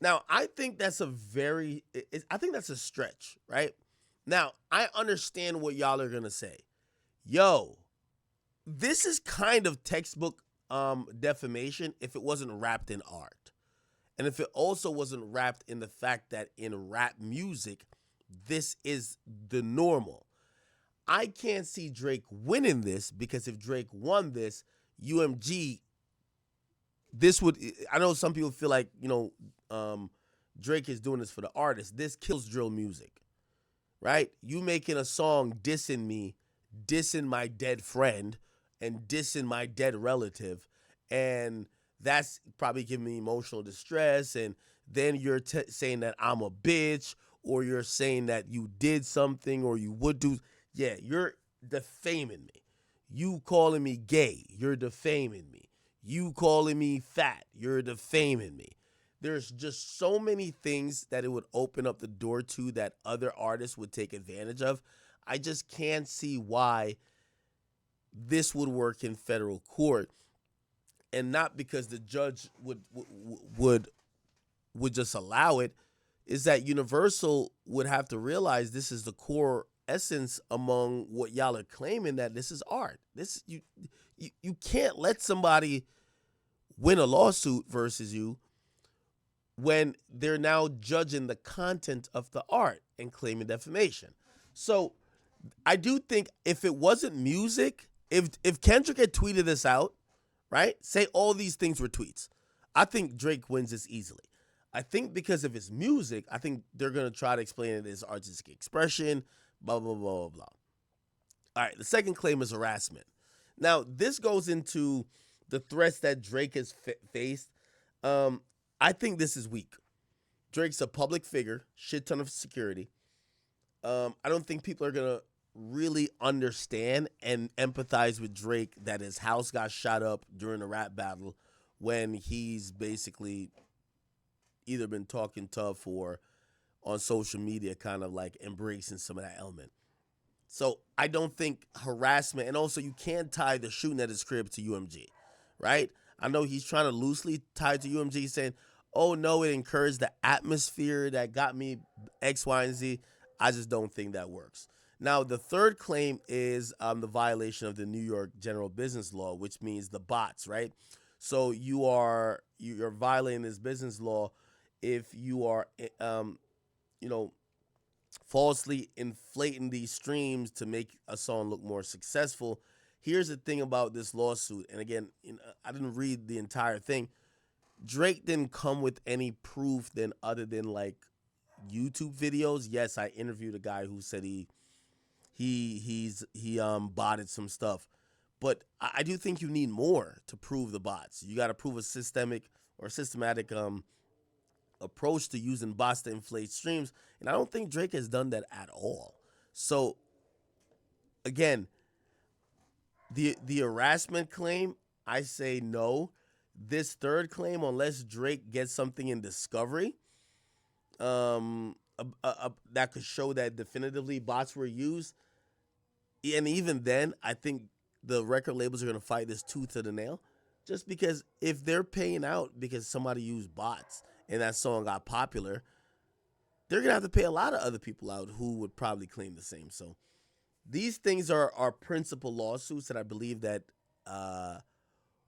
Now, I think that's I think that's a stretch, right? Now, I understand what y'all are gonna say. Yo, this is kind of textbook defamation if it wasn't wrapped in art. And if it also wasn't wrapped in the fact that in rap music, this is the normal. I can't see Drake winning this because if Drake won this, UMG, this would, I know some people feel like, Drake is doing this for the artist. This kills drill music, right? You making a song dissing me, dissing my dead friend, and dissing my dead relative, and that's probably giving me emotional distress, and then you're saying that I'm a bitch, or you're saying that you did something, or you would do, yeah, you're defaming me. You calling me gay, you're defaming me. You calling me fat, you're defaming me. There's just so many things that it would open up the door to that other artists would take advantage of. I just can't see why this would work in federal court, and not because the judge would just allow it. Is that Universal would have to realize this is the core essence among what y'all are claiming, that this is art. This you can't let somebody win a lawsuit versus you when they're now judging the content of the art and claiming defamation. So I do think if it wasn't music, if Kendrick had tweeted this out, right? Say all these things were tweets, I think Drake wins this easily. I think because of his music, I think they're going to try to explain it as artistic expression, blah, blah, blah, blah, blah. All right, the second claim is harassment. Now, this goes into the threats that Drake has faced. I think this is weak. Drake's a public figure, shit ton of security. I don't think people are going to really understand and empathize with Drake that his house got shot up during a rap battle when he's basically either been talking tough or on social media kind of like embracing some of that element. So I don't think harassment, and also you can't tie the shooting at his crib to UMG, right? I know he's trying to loosely tie to UMG, saying, oh no, it encouraged the atmosphere that got me X, Y, and Z. I just don't think that works. Now, the third claim is the violation of the New York General Business Law, which means the bots, right? So you're violating this business law if you are, falsely inflating these streams to make a song look more successful. Here's the thing about this lawsuit, and again, I didn't read the entire thing. Drake didn't come with any proof other than like YouTube videos. Yes, I interviewed a guy who said he botted some stuff, but I do think you need more to prove the bots. You got to prove a systematic approach to using bots to inflate streams, and I don't think Drake has done that at all. So again, the harassment claim, I say no. This third claim, unless Drake gets something in discovery that could show that definitively bots were used, and even then, I think the record labels are going to fight this tooth to the nail, just because if they're paying out because somebody used bots and that song got popular, they're going to have to pay a lot of other people out who would probably claim the same. So these things are principal lawsuits that I believe that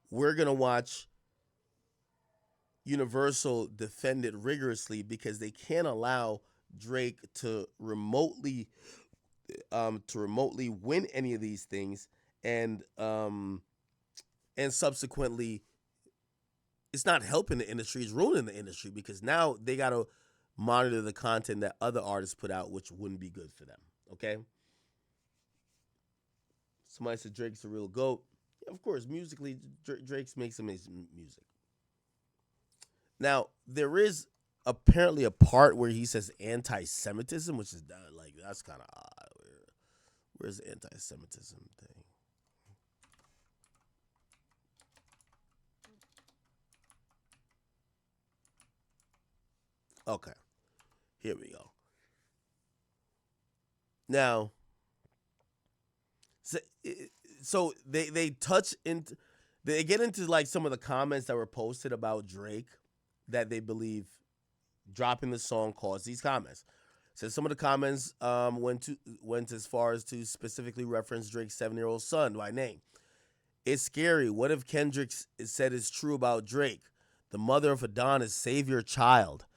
we're going to watch Universal defend it rigorously, because they can't allow Drake to remotely win any of these things, and subsequently it's not helping the industry, it's ruining the industry, because now they got to monitor the content that other artists put out, which wouldn't be good for them. Okay, somebody said Drake's a real GOAT. Yeah, of course, musically Drake makes amazing music. Now, there is apparently a part where he says anti-Semitism, which is like, That's kind of odd. Where's the anti-Semitism thing? Okay, here we go. Now, so they touch into, they get into like some of the comments that were posted about Drake that they believe dropping the song caused these comments. So some of the comments went as far as to specifically reference Drake's 7-year-old son by name. It's scary. What if Kendrick said is true about Drake? The mother of Adonis, save your child.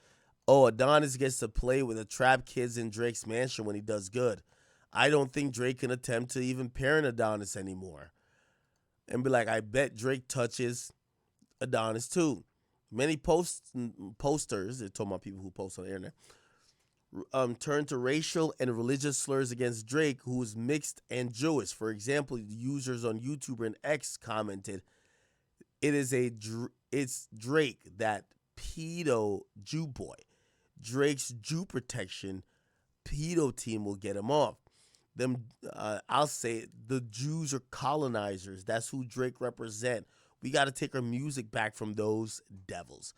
Oh, Adonis gets to play with the trap kids in Drake's mansion when he does good. I don't think Drake can attempt to even parent Adonis anymore. And be like, I bet Drake touches Adonis too. Many posters, they're talking about people who post on the internet, turn to racial and religious slurs against Drake, who is mixed and Jewish. For example, users on YouTube and X commented, it's Drake, that pedo Jew boy. Drake's Jew protection pedo team will get him off. I'll say it, the Jews are colonizers. That's who Drake represent. We got to take our music back from those devils.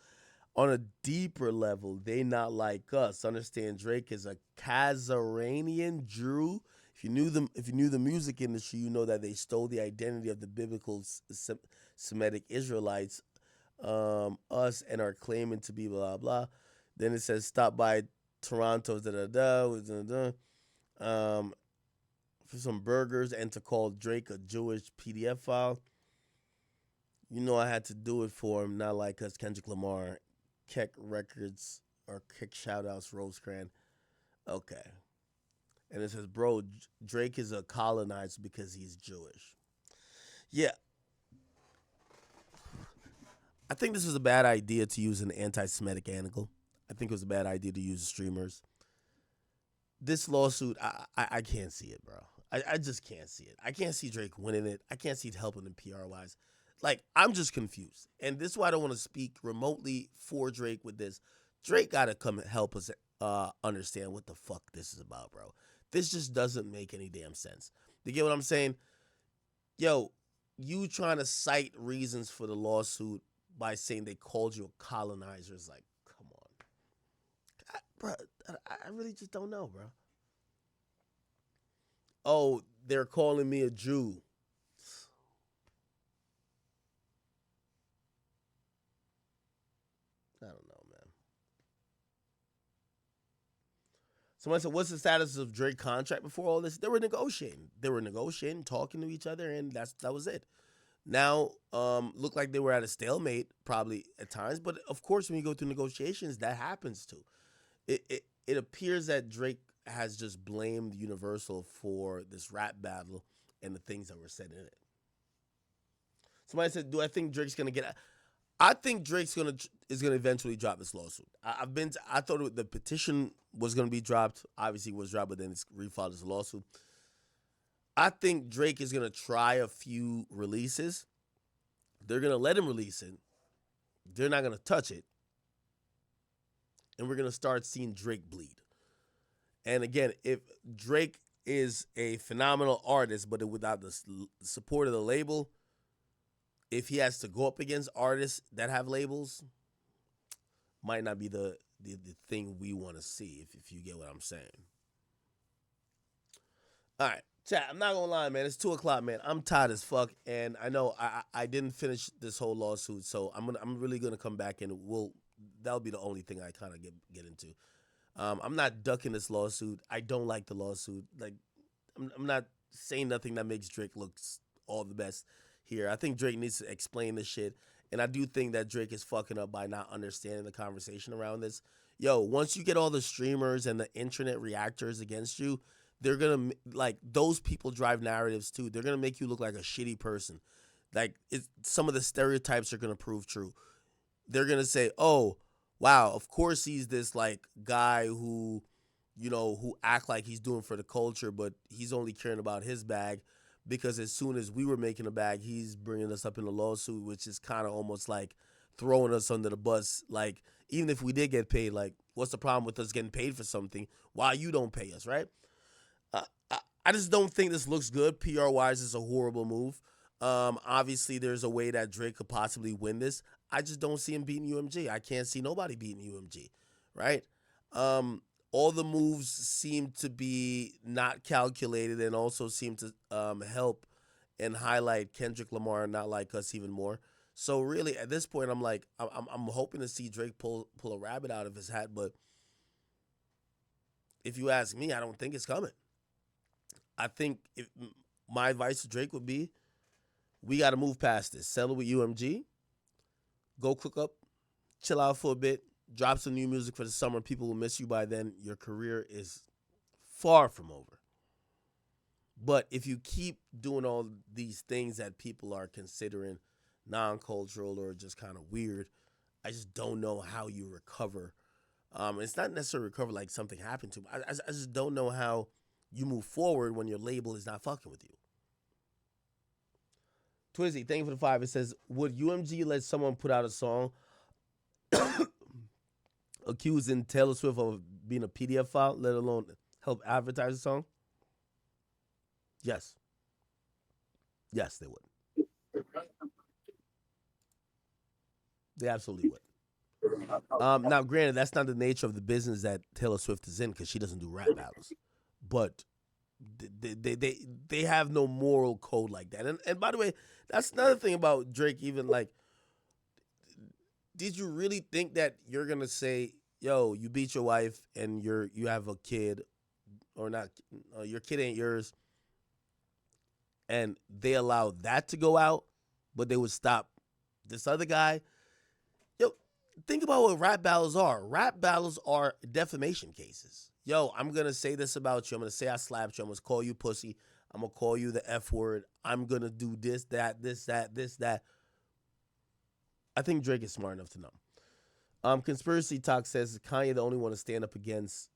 On a deeper level, they not like us. Understand, Drake is a Khazarian Jew. If you knew the music industry, you know that they stole the identity of the biblical Semitic Israelites, us, and are claiming to be blah blah. Then it says stop by Toronto, for some burgers and to call Drake a Jewish PDF file. You know I had to do it for him, not like us, Kendrick Lamar, Keck Records, or Keck Shoutouts, Rosecrans. Okay. And it says, bro, Drake is a colonizer because he's Jewish. Yeah. I think this was a bad idea to use an anti-Semitic angle. I think it was a bad idea to use streamers. This lawsuit, I can't see it, bro. I just can't see it. I can't see Drake winning it. I can't see it helping him PR-wise. Like, I'm just confused. And this is why I don't want to speak remotely for Drake with this. Drake got to come and help us understand what the fuck this is about, bro. This just doesn't make any damn sense. You get what I'm saying? Yo, you trying to cite reasons for the lawsuit by saying they called you a colonizer is like, come on. Bro, I really just don't know, bro. Oh, they're calling me a Jew. I don't know, man. Somebody said, what's the status of Drake's contract before all this? They were negotiating, talking to each other, and that was it. Now, looked like they were at a stalemate probably at times, but of course when you go through negotiations, that happens too. It appears that Drake has just blamed Universal for this rap battle and the things that were said in it. Somebody said, do I think Drake's going to get... I think Drake's is gonna eventually drop this lawsuit. I thought the petition was gonna be dropped. Obviously, it was dropped, but then it's refiled as a lawsuit. I think Drake is gonna try a few releases. They're gonna let him release it. They're not gonna touch it, and we're gonna start seeing Drake bleed. And again, if Drake is a phenomenal artist, but without the support of the label, if he has to go up against artists that have labels, might not be the thing we want to see, if you get what I'm saying. All right, chat, I'm not going to lie, man. It's 2 o'clock, man. I'm tired as fuck, and I know I didn't finish this whole lawsuit, so I'm really going to come back, and that'll be the only thing I kind of get into. I'm not ducking this lawsuit. I don't like the lawsuit. Like, I'm not saying nothing that makes Drake look all the best here. I think Drake needs to explain this shit, and I do think that Drake is fucking up by not understanding the conversation around this. Yo, once you get all the streamers and the internet reactors against you, they're gonna, like, those people drive narratives too. They're gonna make you look like a shitty person. Like, some of the stereotypes are gonna prove true. They're gonna say, oh, wow, of course he's this, like, guy who, you know, who act like he's doing for the culture, but he's only caring about his bag. Because as soon as we were making a bag, he's bringing us up in a lawsuit, which is kind of almost like throwing us under the bus. Like, even if we did get paid, like, what's the problem with us getting paid for something while you don't pay us, right? I just don't think this looks good. PR wise, it's a horrible move. Obviously, there's a way that Drake could possibly win this. I just don't see him beating UMG. I can't see nobody beating UMG, right? All the moves seem to be not calculated and also seem to help and highlight Kendrick Lamar and Not Like Us even more. So really, at this point, I'm hoping to see Drake pull a rabbit out of his hat. But if you ask me, I don't think it's coming. I think my advice to Drake would be, we got to move past this. Settle with UMG. Go cook up. Chill out for a bit. Drop some new music for the summer. People will miss you by then. Your career is far from over. But if you keep doing all these things that people are considering non-cultural or just kind of weird, I just don't know how you recover. It's not necessarily recover like something happened to me. I just don't know how you move forward when your label is not fucking with you. Twizzy, thank you for the 5. It says, would UMG let someone put out a song accusing Taylor Swift of being a PDF file, let alone help advertise the song? Yes. Yes, they would. They absolutely would. Now, granted, that's not the nature of the business that Taylor Swift is in because she doesn't do rap battles. But they have no moral code like that. And by the way, that's another thing about Drake. Even like, did you really think that you're gonna say, "Yo, you beat your wife and you have a kid, or not? Your kid ain't yours," and they allow that to go out, but they would stop this other guy? Yo, think about what rap battles are. Rap battles are defamation cases. Yo, I'm going to say this about you. I'm going to say I slapped you. I'm going to call you pussy. I'm going to call you the F word. I'm going to do this, that, this, that, this, that. I think Drake is smart enough to know. Conspiracy Talk says, Kanye the only one to stand up against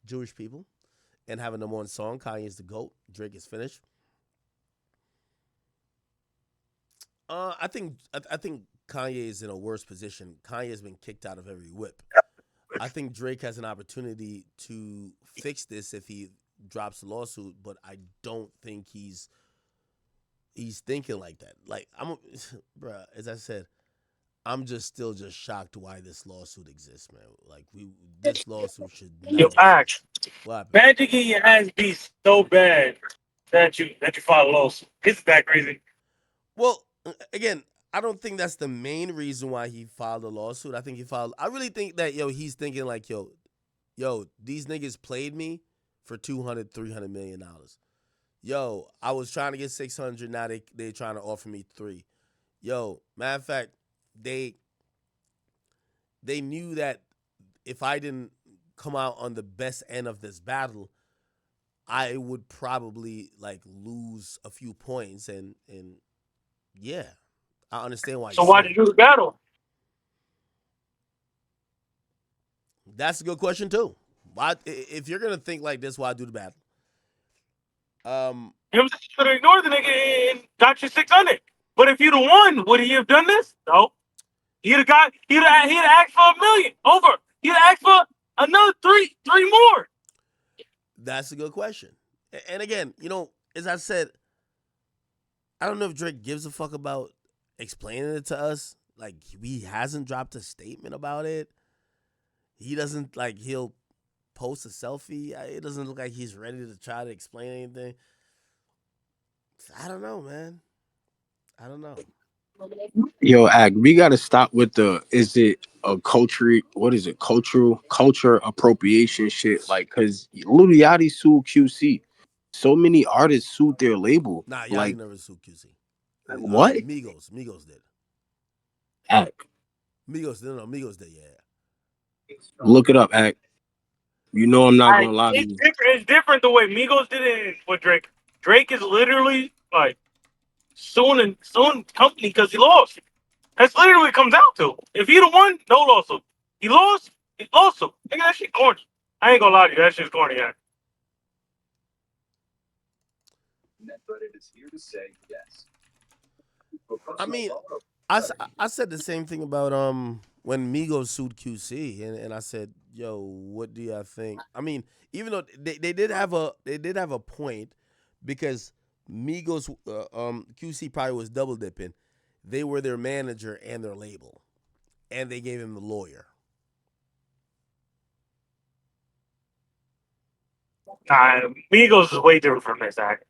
Jewish people and have a number one song. Kanye is the GOAT. Drake is finished. I think Kanye is in a worse position. Kanye has been kicked out of every whip. I think Drake has an opportunity to fix this if he drops the lawsuit, but I don't think he's thinking like that. Like, bruh, as I said, I'm still shocked why this lawsuit exists, man. Like, this lawsuit should not exist. What happened? Magic in your ass be so bad that you file a lawsuit. Isn't that crazy? Well, again, I don't think that's the main reason why he filed a lawsuit. I really think that, he's thinking like, yo, these niggas played me for $200-300 million. Yo, I was trying to get 600. Now they trying to offer me 3. Yo, matter of fact, they knew that if I didn't come out on the best end of this battle, I would probably like lose a few points, and yeah, I understand why. So why did you do the battle? That's a good question too. Why, if you're gonna think like this, why do the battle? You should have ignored the nigga and got you 600. But if you'd have won, would he have done this? No. He'd have asked for $1 million over. He'd have asked for another three more. That's a good question. And again, as I said, I don't know if Drake gives a fuck about explaining it to us. Like, he hasn't dropped a statement about it. He doesn't, like, he'll post a selfie. It doesn't look like he's ready to try to explain anything. I don't know, man. I don't know. Yo, we gotta stop with is it a culture? What is it? Culture appropriation shit. Like, cause Lil Yachty sued QC. So many artists sued their label. Nah, Yachty like, never sued QC. What? Migos did. Act. Migos did, yeah. Look it up, Act. You know I'm not gonna lie to you. It's different the way Migos did it with Drake. Drake is literally like suing company because he lost. That's literally what it comes out to. If he'd have won, no lawsuit. He lost, he lawsuit. Nigga, that shit corny. I ain't gonna lie to you, that shit's corny, yeah. But it is here to say yes. I mean, I said the same thing about when Migos sued QC, and I said, Yo, what do y'all think? I mean, even though they did have a point because Migos QC probably was double dipping. They were their manager and their label, and they gave him the lawyer. Migos is way different from this act.